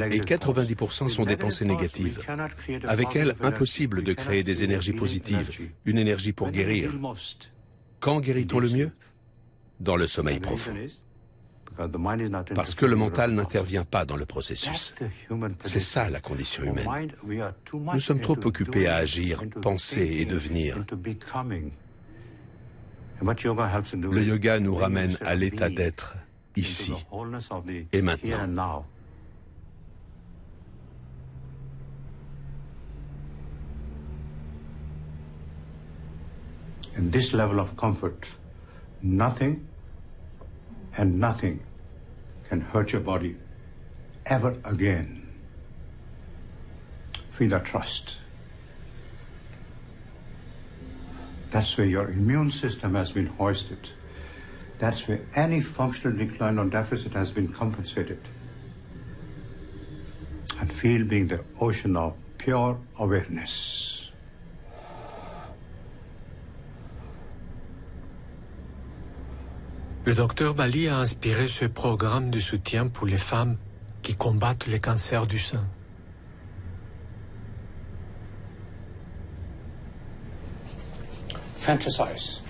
Speaker 16: Et 90% sont des pensées négatives. Avec elles, impossible de créer des énergies positives, une énergie pour guérir. Quand guérit-on le mieux? Dans le sommeil profond. Parce que le mental n'intervient pas dans le processus. C'est ça la condition humaine. Nous sommes trop occupés à agir, penser et devenir. Le yoga nous ramène à l'état d'être ici et maintenant.
Speaker 19: In this level of comfort, nothing and nothing can hurt your body ever again. Feel that trust. That's where your immune system has been hoisted. That's where any functional decline or deficit has been compensated. And feel being the ocean of pure awareness.
Speaker 2: Le docteur Bali a inspiré ce programme de soutien pour les femmes qui combattent les cancers du sein.
Speaker 19: Fantasize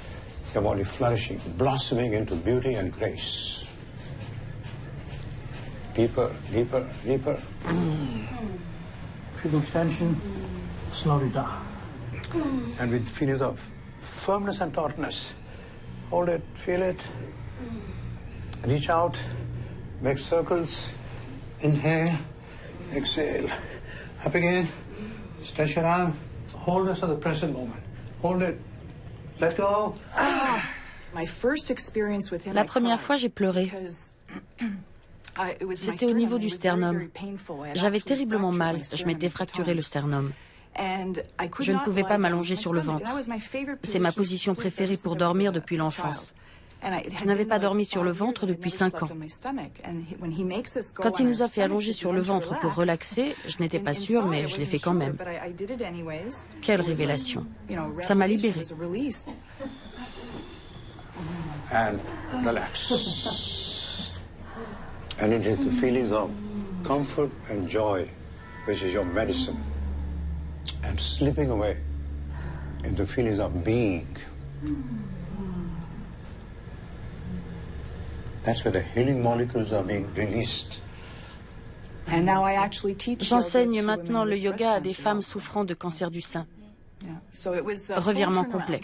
Speaker 19: your body flourishing, blossoming into beauty and grace. Deeper, deeper, deeper. Feel the extension, slow it down. And with feelings of firmness and tautness, hold it, feel it. Reach out, make circles, inhale, exhale. Up again, stretch your arm, hold this at the present moment. Hold it, let go.
Speaker 3: La première fois, j'ai pleuré. C'était au niveau du sternum. J'avais terriblement mal, je m'étais fracturé le sternum. Je ne pouvais pas m'allonger sur le ventre. C'est ma position préférée pour dormir depuis l'enfance. Je n'avais pas dormi sur le ventre depuis 5 ans. Quand il nous a fait allonger sur le ventre pour relaxer, je n'étais pas sûre, mais je l'ai fait quand même. Quelle révélation. Ça m'a libérée.
Speaker 19: And relax. And it is the feelings of comfort and joy which is your medicine. And slipping away into feelings of being. That's where the healing molecules are being released.
Speaker 3: J'enseigne maintenant le yoga à des femmes souffrant de cancer du sein. Revirement complet.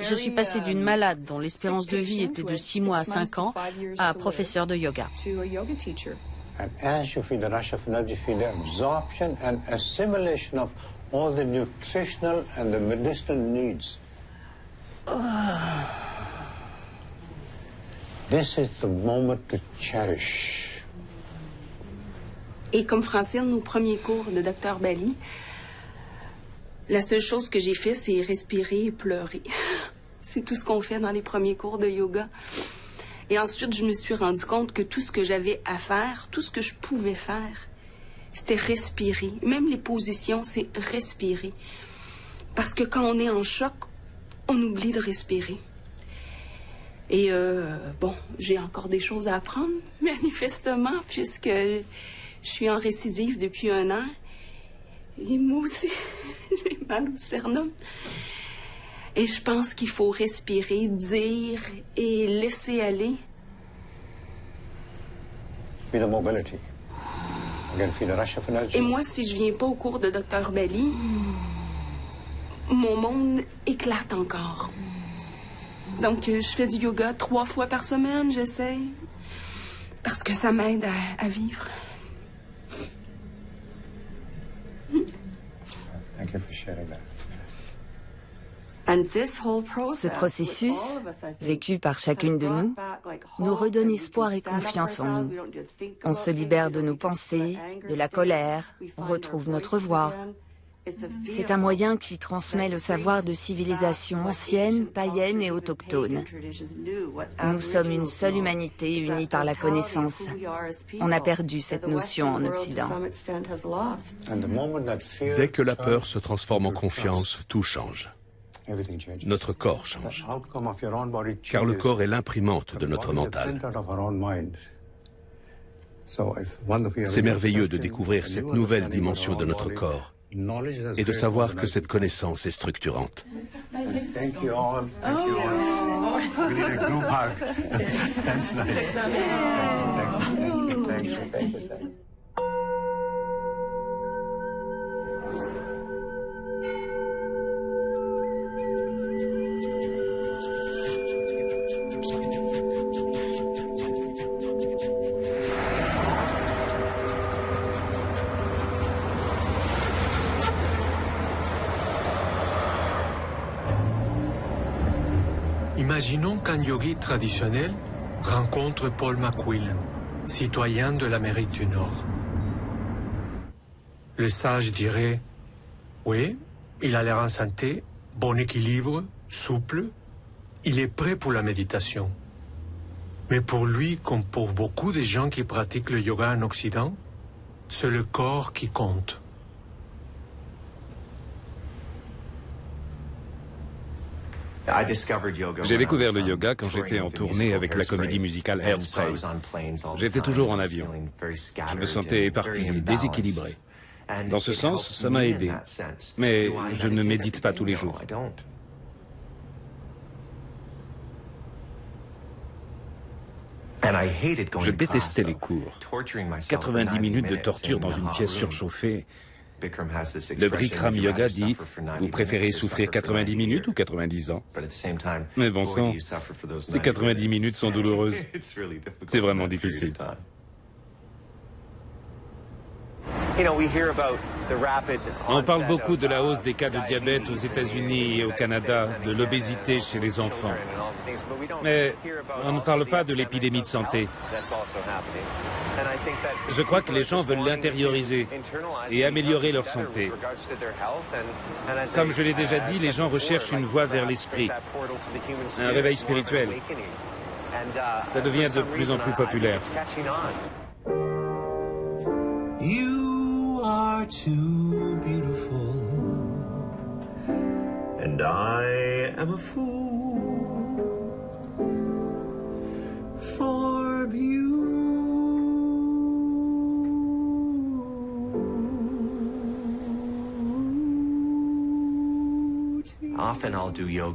Speaker 3: Je suis passée d'une malade dont l'espérance de vie était de 6 mois à 5 ans à professeur de yoga.
Speaker 19: And as you feel the rush of energy, feel the absorption and assimilation of all the nutritional and the medicinal needs. This is the moment to cherish.
Speaker 18: Et comme Francine, au premier cours de Dr Bali, la seule chose que j'ai fait, c'est respirer et pleurer. C'est tout ce qu'on fait dans les premiers cours de yoga. Et ensuite, je me suis rendu compte que tout ce que j'avais à faire, tout ce que je pouvais faire, c'était respirer. Même les positions, c'est respirer. Parce que quand on est en choc, on oublie de respirer. Et bon, j'ai encore des choses à apprendre, manifestement, puisque je suis en récidive depuis 1 an. Et moi aussi, j'ai mal au sternum. Et je pense qu'il faut respirer, dire et laisser aller.
Speaker 19: Feel the mobility. Again, feel the rush of energy.
Speaker 18: Et moi, si je viens pas au cours de Dr Bali, mon monde éclate encore. Donc, je fais du yoga 3 fois par semaine, j'essaie. Parce que ça m'aide à vivre.
Speaker 19: Thank you for sharing that.
Speaker 6: Ce processus, vécu par chacune de nous, nous redonne espoir et confiance en nous. On se libère de nos pensées, de la colère, on retrouve notre voix. C'est un moyen qui transmet le savoir de civilisations anciennes, païennes et autochtones. Nous sommes une seule humanité unie par la connaissance. On a perdu cette notion en Occident.
Speaker 16: Dès que la peur se transforme en confiance, tout change. Notre corps change. Car le corps est l'imprimante de notre mental. C'est merveilleux de découvrir cette nouvelle dimension de notre corps et de savoir que cette connaissance est structurante.
Speaker 19: Thank you all. Thank you all. We need a group hug. That's nice. Thank you. Thank you.
Speaker 2: Imaginons qu'un yogi traditionnel rencontre Paul McQuillan, citoyen de l'Amérique du Nord. Le sage dirait « Oui, il a l'air en santé, bon équilibre, souple, il est prêt pour la méditation. » Mais pour lui, comme pour beaucoup de gens qui pratiquent le yoga en Occident, c'est le corps qui compte.
Speaker 20: J'ai découvert le yoga quand j'étais en tournée avec la comédie musicale Hairspray. J'étais toujours en avion. Je me sentais éparpillé, déséquilibré. Dans ce sens, ça m'a aidé. Mais je ne médite pas tous les jours. Je détestais les cours. 90 minutes de torture dans une pièce surchauffée. Le Bikram Yoga dit « Vous préférez souffrir 90 minutes ou 90 ans ?» Mais bon sang, ces 90 minutes sont douloureuses. C'est vraiment difficile. On parle beaucoup de la hausse des cas de diabète aux États-Unis et au Canada, de l'obésité chez les enfants. Mais on ne parle pas de l'épidémie de santé. Je crois que les gens veulent l'intérioriser et améliorer leur santé. Comme je l'ai déjà dit, les gens recherchent une voie vers l'esprit, un réveil spirituel. Ça devient de plus en plus populaire.
Speaker 21: You are too beautiful, and I am a fool for you.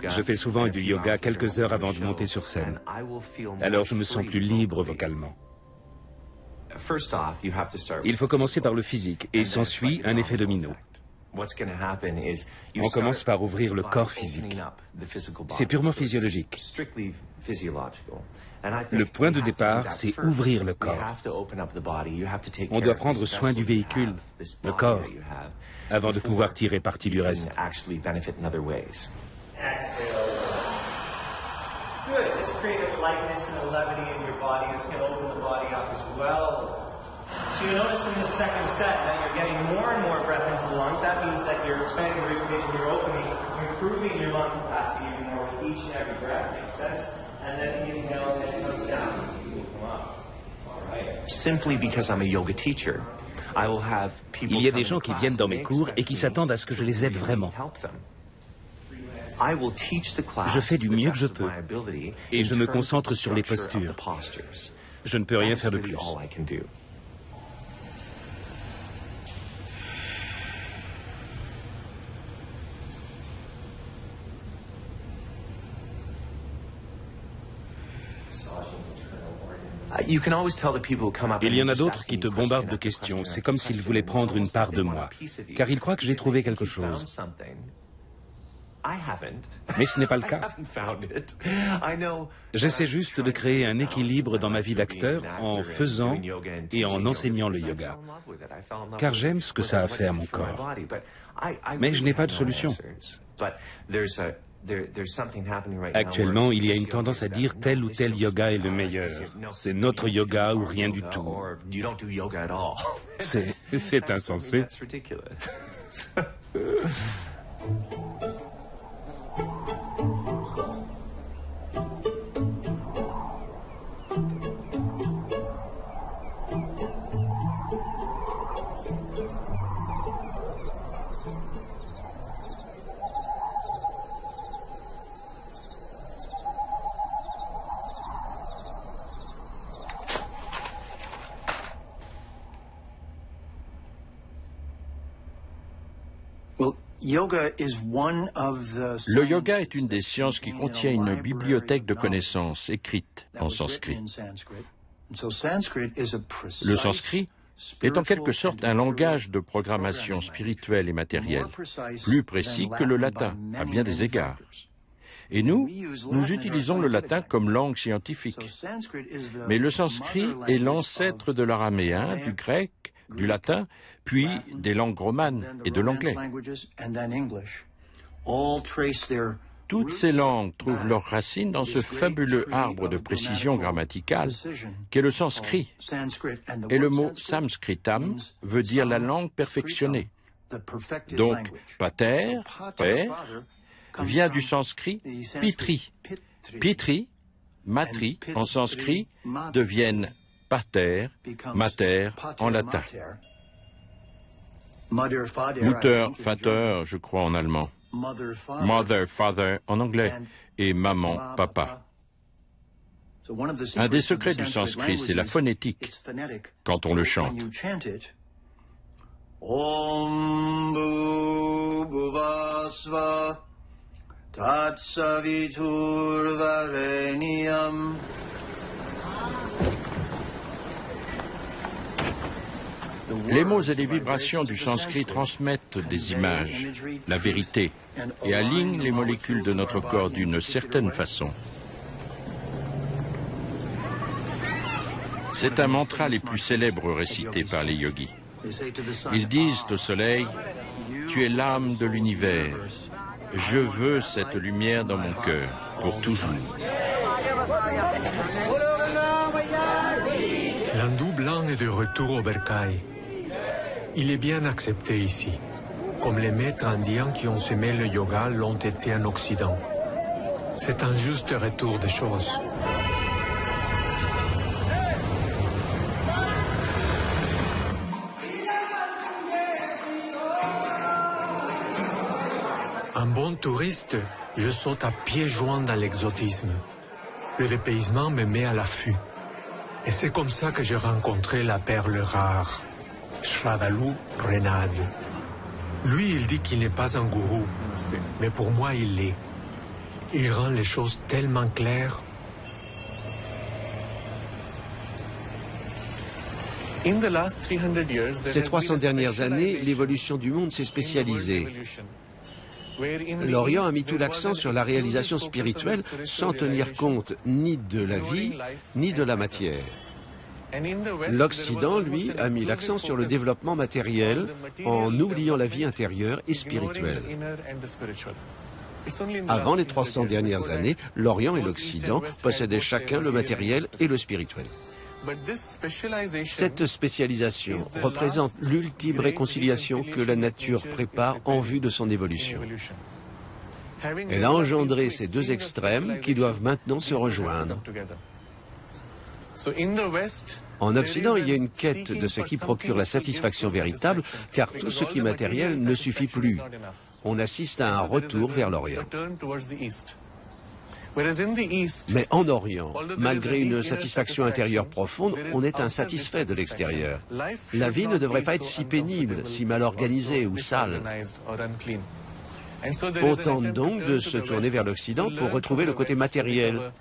Speaker 20: Je fais souvent du yoga quelques heures avant de monter sur scène. Alors je me sens plus libre vocalement. Il faut commencer par le physique et s'ensuit un effet domino. On commence par ouvrir le corps physique. C'est purement physiologique. Le point de départ, c'est ouvrir le corps. On doit prendre soin du véhicule, le corps, avant de pouvoir tirer parti du reste.
Speaker 21: Good. Just create a lightness and a levity in your body that's going to open the body up as well. So you notice in the second set that you're getting more and more breath into the lungs. That means that you're expanding the radiation, you're opening, you're improving your lung capacity even more with each and every breath. Makes sense? And then the inhale, and it comes down. You come up. All right. Simply because I'm a yoga teacher, I will have people.
Speaker 20: Il y a des gens qui viennent dans mes cours et qui s'attendent à ce que je les aide vraiment. Je fais du mieux que je peux et je me concentre sur les postures. Je ne peux rien faire de plus. Il y en a d'autres qui te bombardent de questions. C'est comme s'ils voulaient prendre une part de moi, car ils croient que j'ai trouvé quelque chose. Mais ce n'est pas le cas. J'essaie juste de créer un équilibre dans ma vie d'acteur en faisant et en enseignant le yoga. Car j'aime ce que ça a fait à mon corps. Mais je n'ai pas de solution. Actuellement, il y a une tendance à dire tel ou tel yoga est le meilleur. C'est notre yoga ou rien du tout. C'est insensé.
Speaker 5: Le yoga est une des sciences qui contient une bibliothèque de connaissances écrites en sanskrit. Le sanskrit est en quelque sorte un langage de programmation spirituelle et matérielle, plus précis que le latin, à bien des égards. Et nous utilisons le latin comme langue scientifique. Mais le sanskrit est l'ancêtre de l'araméen, du grec, du latin, puis des langues romanes et de l'anglais. Toutes ces langues trouvent leurs racines dans ce fabuleux arbre de précision grammaticale qu'est le sanskrit. Et le mot samskritam veut dire la langue perfectionnée. Donc, pater, père, vient du sanskrit pitri. Pitri, matri en sanskrit deviennent pater, mater en latin. Mutter, Vater, je crois en allemand. Mother, father en anglais. Et maman, papa. Un des secrets du sanskrit, c'est la phonétique, quand on le chante. Om bhuvasva tatsavitur vareniyam. Les mots et les vibrations du sanskrit transmettent des images, la vérité, et alignent les molécules de notre corps d'une certaine façon. C'est un mantra les plus célèbres récités par les yogis. Ils disent au soleil, « Tu es l'âme de l'univers. Je veux cette lumière dans mon cœur, pour toujours. »
Speaker 2: L'hindou blanc est de retour au bercail. Il est bien accepté ici, comme les maîtres indiens qui ont semé le yoga l'ont été en Occident. C'est un juste retour des choses. Un bon touriste, je saute à pieds joints dans l'exotisme. Le dépaysement me met à l'affût. Et c'est comme ça que j'ai rencontré la perle rare, Shraddhalû Prenad. Lui, il dit qu'il n'est pas un gourou, mais pour moi, il l'est. Il rend les choses tellement claires.
Speaker 1: Ces 300 dernières années, l'évolution du monde s'est spécialisée. L'Orient a mis tout l'accent sur la réalisation spirituelle sans tenir compte ni de la vie, ni de la matière. L'Occident, lui, a mis l'accent sur le développement matériel en oubliant la vie intérieure et spirituelle. Avant les 300 dernières années, l'Orient et l'Occident possédaient chacun le matériel et le spirituel. Cette spécialisation représente l'ultime réconciliation que la nature prépare en vue de son évolution. Elle a engendré ces deux extrêmes qui doivent maintenant se rejoindre. En Occident, il y a une quête de ce qui procure la satisfaction véritable, car tout ce qui est matériel ne suffit plus. On assiste à un retour vers l'Orient. Mais en Orient, malgré une satisfaction intérieure profonde, on est insatisfait de l'extérieur. La vie ne devrait pas être si pénible, si mal organisée ou sale. On tente donc de se tourner vers l'Occident pour retrouver le côté matériel.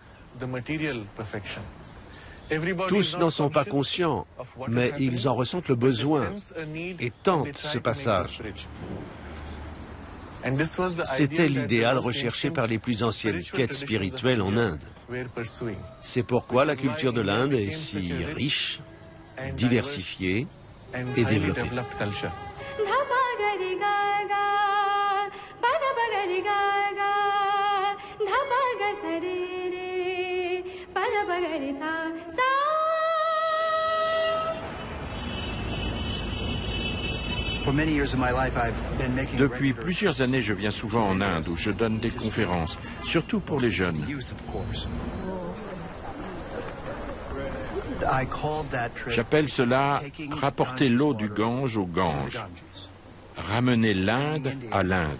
Speaker 1: Tous n'en sont pas conscients, mais ils en ressentent le besoin et tentent ce passage. C'était l'idéal recherché par les plus anciennes quêtes spirituelles en Inde. C'est pourquoi la culture de l'Inde est si riche, diversifiée et développée.
Speaker 5: Depuis plusieurs années, je viens souvent en Inde où je donne des conférences, surtout pour les jeunes. J'appelle cela « rapporter l'eau du Gange au Gange », ramener l'Inde à l'Inde.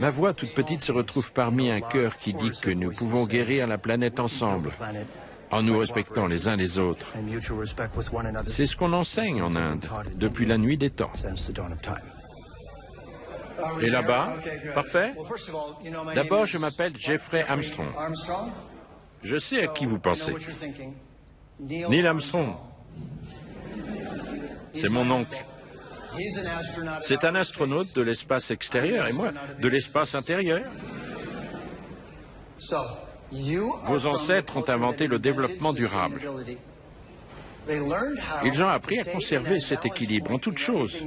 Speaker 5: Ma voix toute petite se retrouve parmi un chœur qui dit que nous pouvons guérir la planète ensemble, en nous respectant les uns les autres. C'est ce qu'on enseigne en Inde, depuis la nuit des temps. Et là-bas, parfait. D'abord, je m'appelle Jeffrey Armstrong. Je sais à qui vous pensez. Neil Armstrong. C'est mon oncle. C'est un astronaute de l'espace extérieur et moi, de l'espace intérieur. Vos ancêtres ont inventé le développement durable. Ils ont appris à conserver cet équilibre en toutes choses.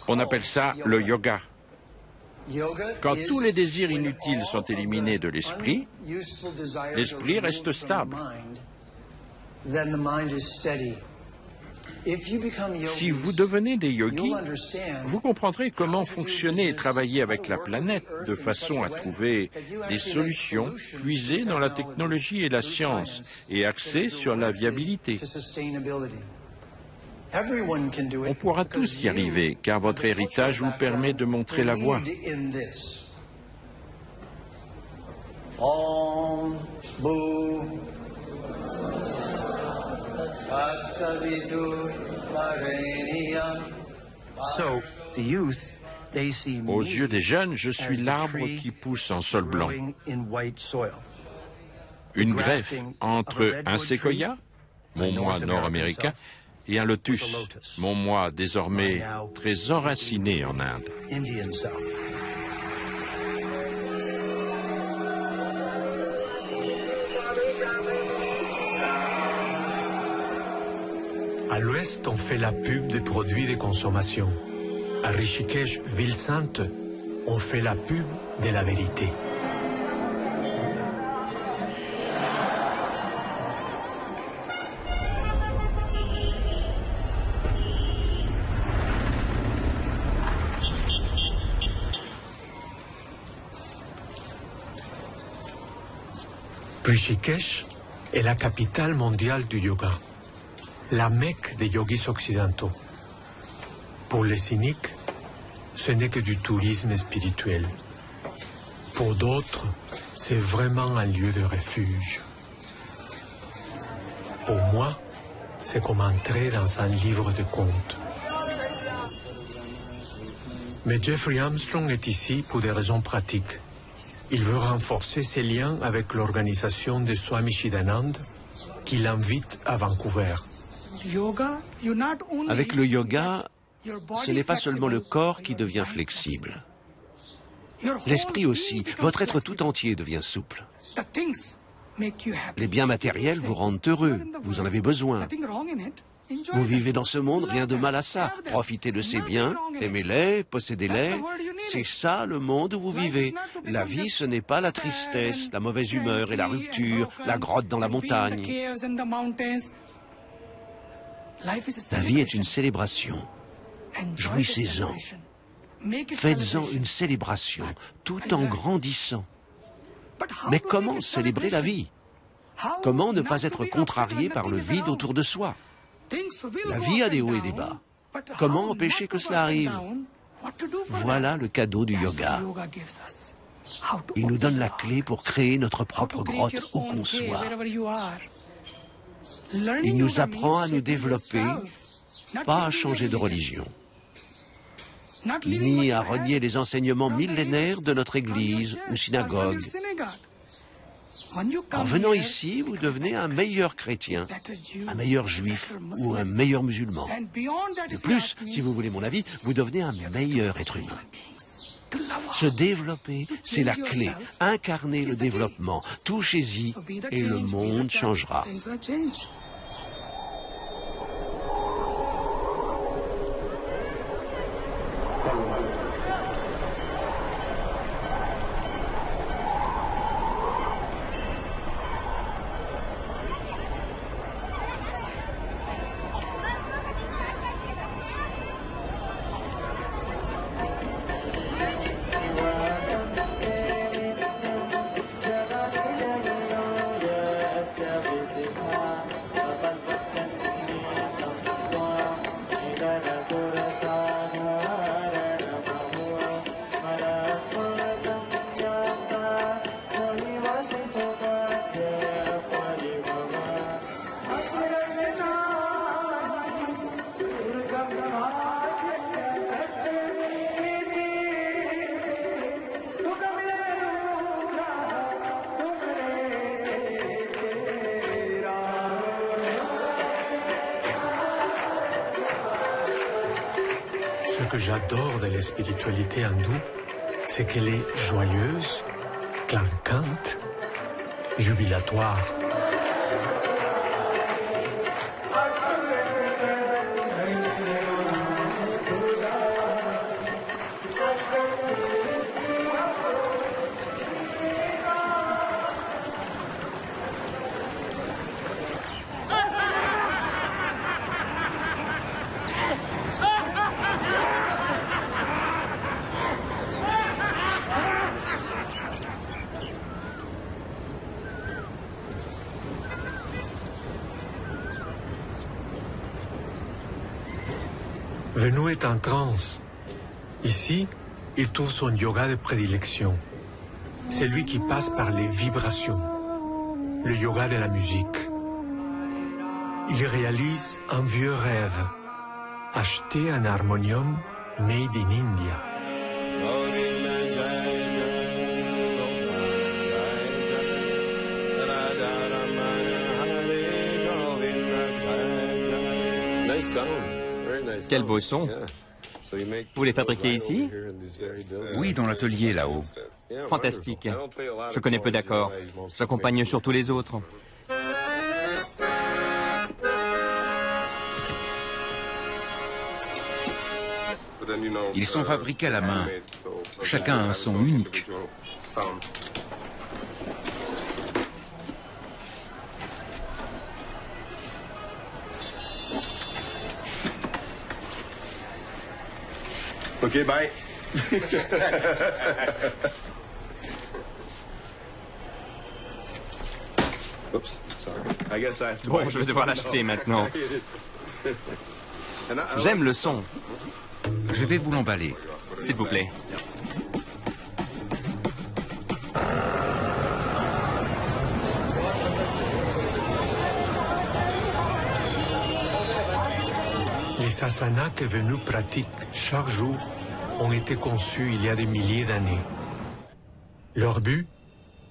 Speaker 5: On appelle ça le yoga. Quand tous les désirs inutiles sont éliminés de l'esprit, l'esprit reste stable. Si vous devenez des yogis, vous comprendrez comment fonctionner et travailler avec la planète de façon à trouver des solutions puisées dans la technologie et la science et axées sur la viabilité. On pourra tous y arriver, car votre héritage vous permet de montrer la voie. Aux yeux des jeunes, je suis l'arbre qui pousse en sol blanc. Une greffe entre un séquoia, mon moi nord-américain, et un lotus, mon moi désormais très enraciné en Inde.
Speaker 2: À l'ouest, on fait la pub des produits de consommation. À Rishikesh, ville sainte, on fait la pub de la vérité. Rishikesh est la capitale mondiale du yoga, la Mecque des yogis occidentaux. Pour les cyniques, ce n'est que du tourisme spirituel. Pour d'autres, c'est vraiment un lieu de refuge. Pour moi, c'est comme entrer dans un livre de contes. Mais Jeffrey Armstrong est ici pour des raisons pratiques. Il veut renforcer ses liens avec l'organisation de Swami Chidanand, qui l'invite à Vancouver.
Speaker 1: Avec le yoga, ce n'est pas seulement le corps qui devient flexible. L'esprit aussi, votre être tout entier devient souple. Les biens matériels vous rendent heureux, vous en avez besoin. Vous vivez dans ce monde, rien de mal à ça. Profitez de ces biens, aimez-les, possédez-les. C'est ça le monde où vous vivez. La vie, ce n'est pas la tristesse, la mauvaise humeur et la rupture, la grotte dans la montagne. La vie est une célébration. Jouissez-en. Faites-en une célébration, tout en grandissant. Mais comment célébrer la vie? Comment ne pas être contrarié par le vide autour de soi? La vie a des hauts et des bas. Comment empêcher que cela arrive? Voilà le cadeau du yoga. Il nous donne la clé pour créer notre propre grotte où qu'on soit. Il nous apprend à nous développer, pas à changer de religion, ni à renier les enseignements millénaires de notre église ou synagogue. En venant ici, vous devenez un meilleur chrétien, un meilleur juif ou un meilleur musulman. De plus, si vous voulez mon avis, vous devenez un meilleur être humain. Se développer, c'est la clé. Incarner le développement. Touchez-y et le monde changera.
Speaker 2: Ce que j'adore de la spiritualité hindoue, c'est qu'elle est joyeuse, clinquante, jubilatoire. Venu est en transe. Ici, il trouve son yoga de prédilection. C'est lui qui passe par les vibrations, le yoga de la musique. Il réalise un vieux rêve, acheter un harmonium made in India.
Speaker 12: Quel beau son. Vous les fabriquez ici?
Speaker 15: Oui, dans l'atelier là-haut.
Speaker 12: Fantastique. Je connais peu d'accords. J'accompagne surtout les autres.
Speaker 15: Ils sont fabriqués à la main. Chacun a un son unique.
Speaker 14: OK, bye.
Speaker 12: Bon, je vais devoir l'acheter maintenant. J'aime le son.
Speaker 15: Je vais vous l'emballer.
Speaker 12: S'il vous plaît.
Speaker 2: Les asanas que Venu pratique chaque jour ont été conçus il y a des milliers d'années. Leur but,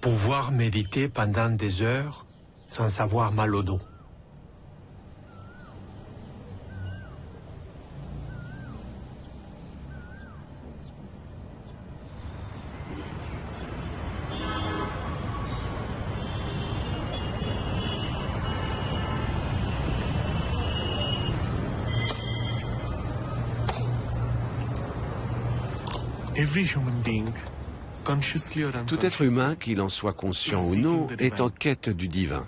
Speaker 2: pouvoir méditer pendant des heures sans avoir mal au dos.
Speaker 1: Tout être humain, qu'il en soit conscient ou non, est en quête du divin.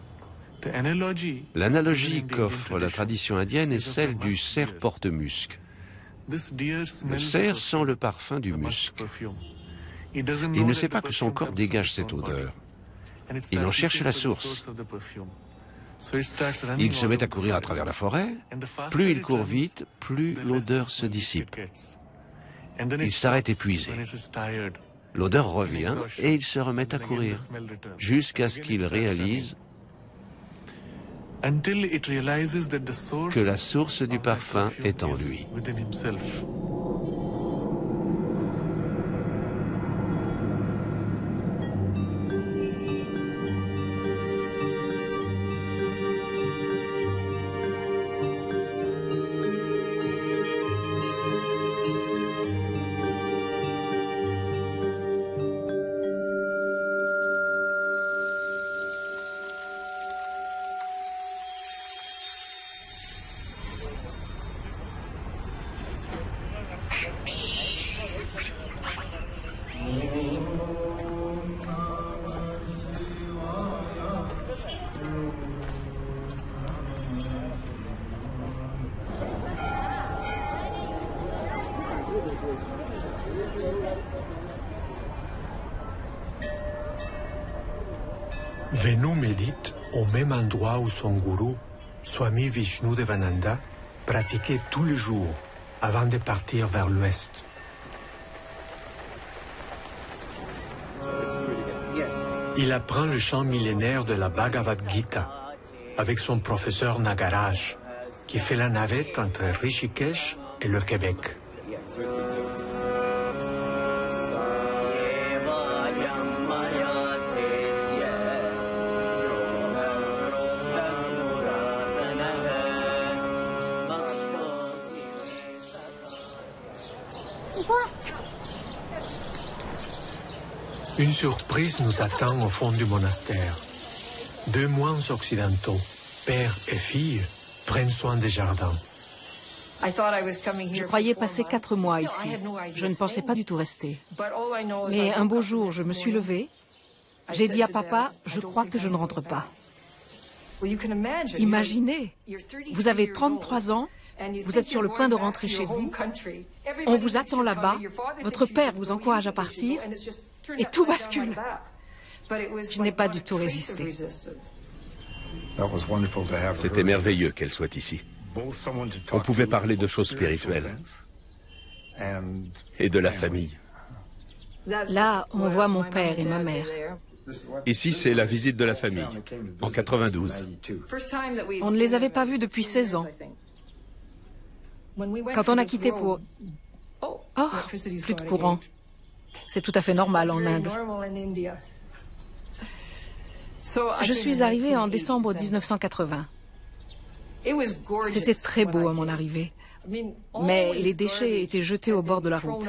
Speaker 1: L'analogie qu'offre la tradition indienne est celle du cerf porte-musc. Le cerf sent le parfum du musc. Il ne sait pas que son corps dégage cette odeur. Il en cherche la source. Il se met à courir à travers la forêt. Plus il court vite, plus l'odeur se dissipe. Il s'arrête épuisé. L'odeur revient et il se remet à courir jusqu'à ce qu'il réalise que la source du parfum est en lui.
Speaker 2: Venu médite au même endroit où son gourou, Swami Vishnudevananda, pratiquait tous les jours avant de partir vers l'ouest. Il apprend le chant millénaire de la Bhagavad Gita avec son professeur Nagaraj, qui fait la navette entre Rishikesh et le Québec. Une surprise nous attend au fond du monastère. Deux moines occidentaux, père et fille, prennent soin des jardins.
Speaker 11: Je croyais passer 4 mois ici. Je ne pensais pas du tout rester. Mais un beau jour, je me suis levée. J'ai dit à papa, je crois que je ne rentre pas. Imaginez, vous avez 33 ans, vous êtes sur le point de rentrer chez vous, on vous attend là-bas, votre père vous encourage à partir, et tout bascule. Je n'ai pas du tout résisté.
Speaker 16: C'était merveilleux qu'elle soit ici. On pouvait parler de choses spirituelles et de la famille.
Speaker 11: Là, on voit mon père et ma mère.
Speaker 16: Ici, c'est la visite de la famille, en 92.
Speaker 11: On ne les avait pas vus depuis 16 ans. Quand on a quitté pour... Oh, plus de courant. C'est tout à fait normal en Inde. Je suis arrivée en décembre 1980. C'était très beau à mon arrivée. Mais les déchets étaient jetés au bord de la route.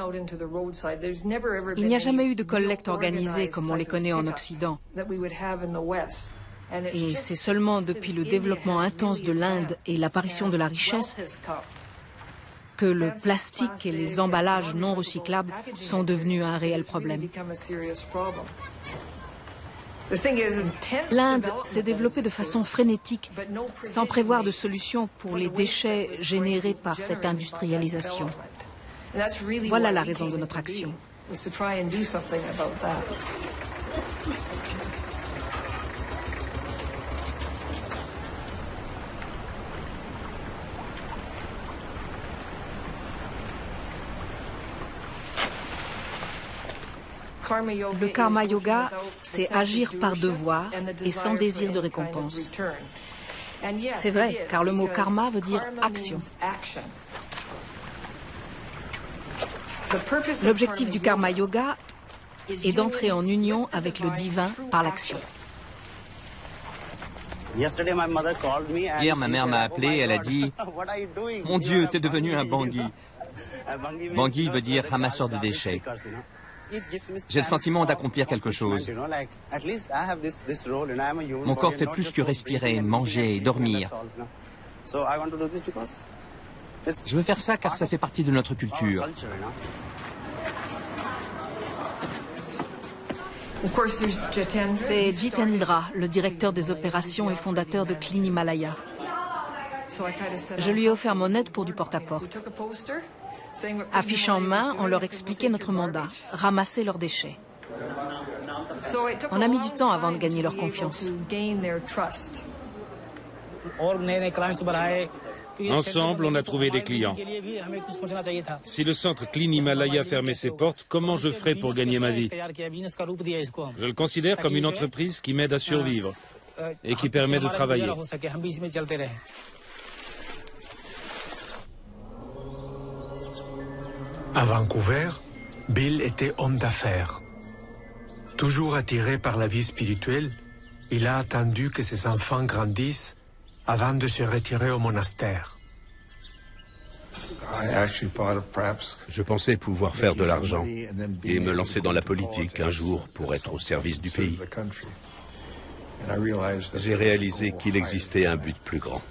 Speaker 11: Il n'y a jamais eu de collecte organisée comme on les connaît en Occident. Et c'est seulement depuis le développement intense de l'Inde et l'apparition de la richesse que le plastique et les emballages non recyclables sont devenus un réel problème. L'Inde s'est développée de façon frénétique, sans prévoir de solution pour les déchets générés par cette industrialisation. Voilà la raison de notre action. Le karma yoga, c'est agir par devoir et sans désir de récompense. C'est vrai, car le mot karma veut dire action. L'objectif du karma yoga est d'entrer en union avec le divin par l'action.
Speaker 12: Hier, ma mère m'a appelé, elle a dit « Mon Dieu, t'es devenu un bangui ». Bangui veut dire ramasseur de déchets. J'ai le sentiment d'accomplir quelque chose. Mon corps fait plus que respirer, manger et dormir. Je veux faire ça car ça fait partie de notre culture.
Speaker 11: C'est Jitendra, le directeur des opérations et fondateur de Clean Himalaya. Je lui ai offert mon aide pour du porte-à-porte. Affiche en main, on leur expliquait notre mandat, ramasser leurs déchets. On a mis du temps avant de gagner leur confiance.
Speaker 20: Ensemble, on a trouvé des clients. Si le centre Clean Himalaya fermait ses portes, comment je ferais pour gagner ma vie? Je le considère comme une entreprise qui m'aide à survivre et qui permet de travailler.
Speaker 2: À Vancouver, Bill était homme d'affaires. Toujours attiré par la vie spirituelle, il a attendu que ses enfants grandissent avant de se retirer au monastère.
Speaker 16: Je pensais pouvoir faire de l'argent et me lancer dans la politique un jour pour être au service du pays. J'ai réalisé qu'il existait un but plus grand.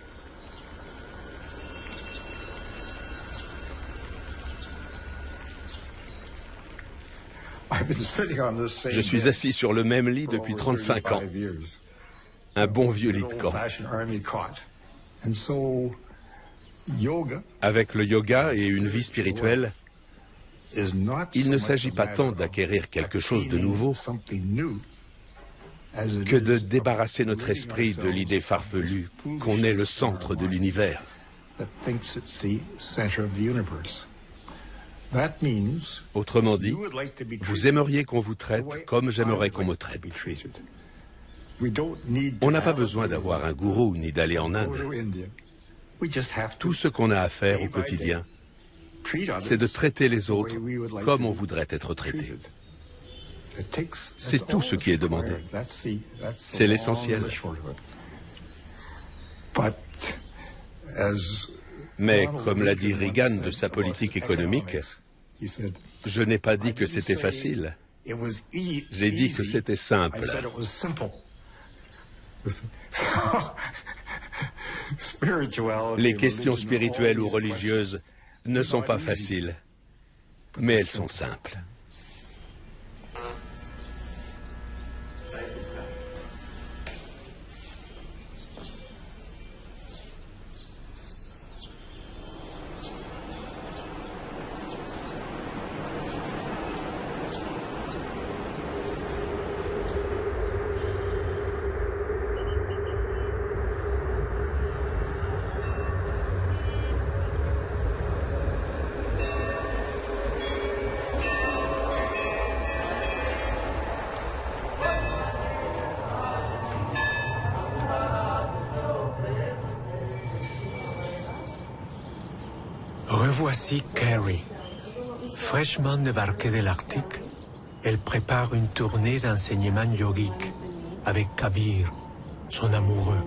Speaker 16: Je suis assis sur le même lit depuis 35 ans. Un bon vieux lit de camp. Avec le yoga et une vie spirituelle, il ne s'agit pas tant d'acquérir quelque chose de nouveau que de débarrasser notre esprit de l'idée farfelue qu'on est le centre de l'univers. Autrement dit, vous aimeriez qu'on vous traite comme j'aimerais qu'on me traite. On n'a pas besoin d'avoir un gourou ni d'aller en Inde. Tout ce qu'on a à faire au quotidien, c'est de traiter les autres comme on voudrait être traité. C'est tout ce qui est demandé. C'est l'essentiel. Mais, comme l'a dit Reagan de sa politique économique, je n'ai pas dit que c'était facile. J'ai dit que c'était simple. Les questions spirituelles ou religieuses ne sont pas faciles, mais elles sont simples.
Speaker 2: Revoici Carrie. Fraîchement débarquée de l'Arctique, elle prépare une tournée d'enseignement yogique avec Kabir, son amoureux.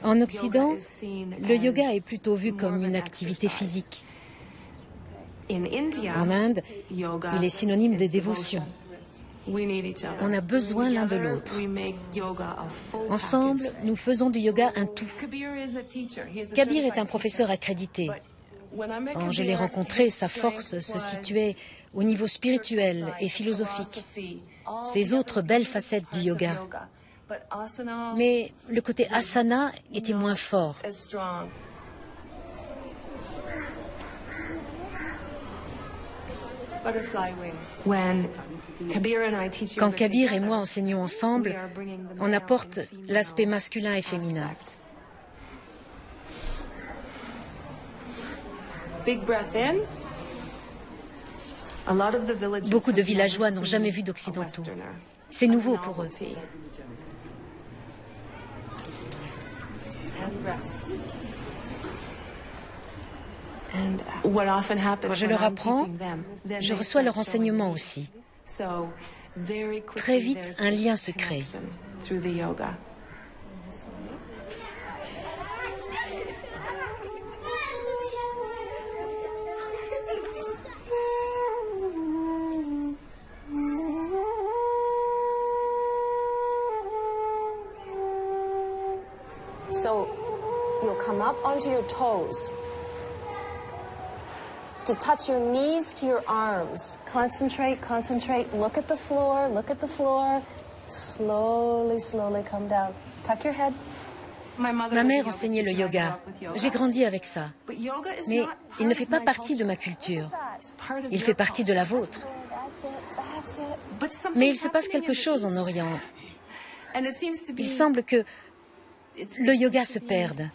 Speaker 11: En Occident, le yoga est plutôt vu comme une activité physique. En Inde, il est synonyme de dévotion. On a besoin l'un de l'autre. Ensemble, nous faisons du yoga un tout. Kabir est un professeur accrédité. Quand je l'ai rencontré, sa force se situait au niveau spirituel et philosophique. Ces autres belles facettes du yoga. Mais le côté asana était moins fort. Quand Kabir et moi enseignons ensemble, on apporte l'aspect masculin et féminin. Beaucoup de villageois n'ont jamais vu d'occidentaux. C'est nouveau pour eux. Quand je leur apprends, je reçois leur enseignement aussi. Très vite, un lien se crée.
Speaker 13: So you'll come up onto your toes. To touch your knees to your arms. Concentrate, concentrate. Look at the floor, look at the floor. Slowly, slowly come down. Tuck your head.
Speaker 11: Ma mère enseignait le yoga. J'ai grandi avec ça. Mais il ne fait pas partie de ma culture. Il fait partie de la vôtre. Mais il se passe quelque chose en Orient. Il semble que le yoga se perde.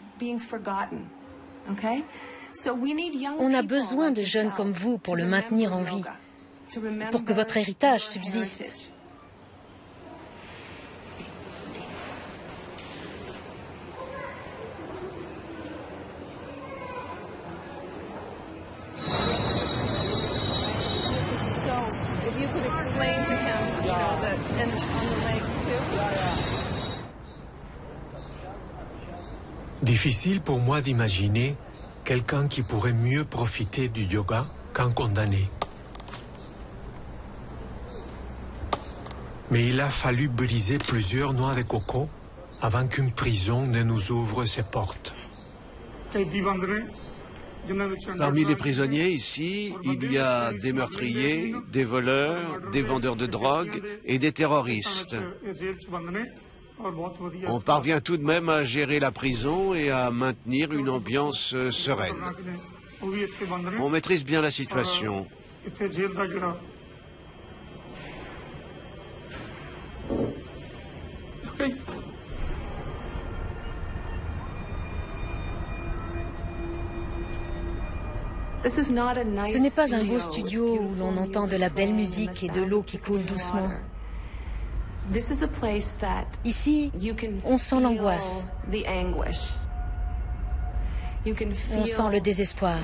Speaker 11: On a besoin de jeunes comme vous pour le maintenir en vie, pour que votre héritage subsiste.
Speaker 2: Difficile pour moi d'imaginer quelqu'un qui pourrait mieux profiter du yoga qu'un condamné. Mais il a fallu briser plusieurs noix de coco avant qu'une prison ne nous ouvre ses portes.
Speaker 1: Parmi les prisonniers ici, il y a des meurtriers, des voleurs, des vendeurs de drogue et des terroristes. On parvient tout de même à gérer la prison et à maintenir une ambiance sereine. On maîtrise bien la situation.
Speaker 11: Ce n'est pas un beau studio où l'on entend de la belle musique et de l'eau qui coule doucement. Ici, on sent l'angoisse. On sent le désespoir.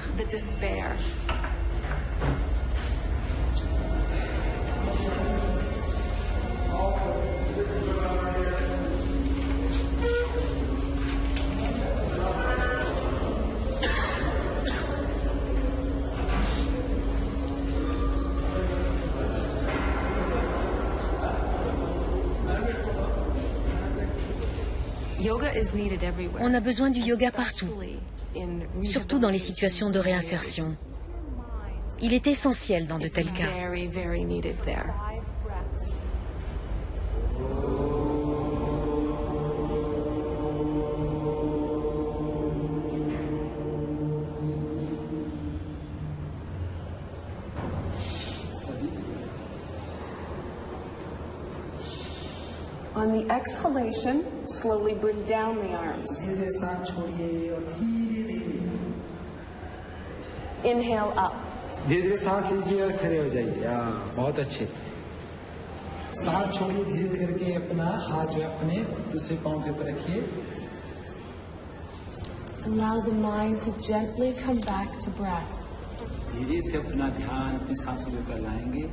Speaker 11: On a besoin du yoga partout, surtout dans les situations de réinsertion. Il est essentiel dans de tels cas.
Speaker 13: On the exhalation, slowly bring down the arms. Inhale up.
Speaker 4: सांस छोड़िए धीरे करके अपना हाथ जो है अपने दूसरे पांव के ऊपर रखिए.
Speaker 13: Allow the mind to gently come back to breath.
Speaker 4: धीरे से अपना ध्यान अपनी सांसों के ऊपर लाएंगे.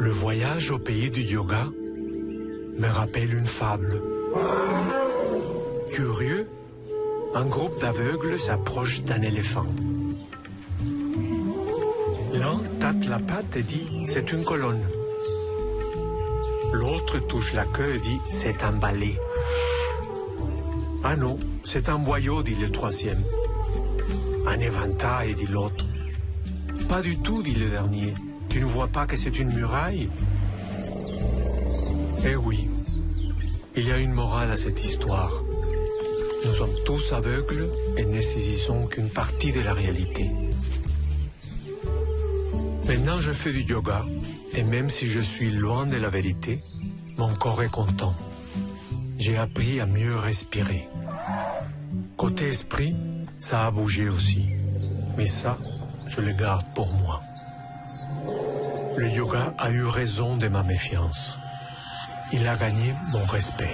Speaker 2: Le voyage au pays du yoga me rappelle une fable. Curieux, un groupe d'aveugles s'approche d'un éléphant. L'un tâte la patte et dit « c'est une colonne ». L'autre touche la queue et dit « c'est un balai ». « Ah non, c'est un boyau », dit le troisième. « Un éventail », dit l'autre. « Pas du tout », dit le dernier. « Tu ne vois pas que c'est une muraille ?» Eh oui, il y a une morale à cette histoire. Nous sommes tous aveugles et ne saisissons qu'une partie de la réalité. Maintenant, je fais du yoga et même si je suis loin de la vérité, mon corps est content. J'ai appris à mieux respirer. Côté esprit, ça a bougé aussi. Mais ça, je le garde pour moi. Le yoga a eu raison de ma méfiance. Il a gagné mon respect.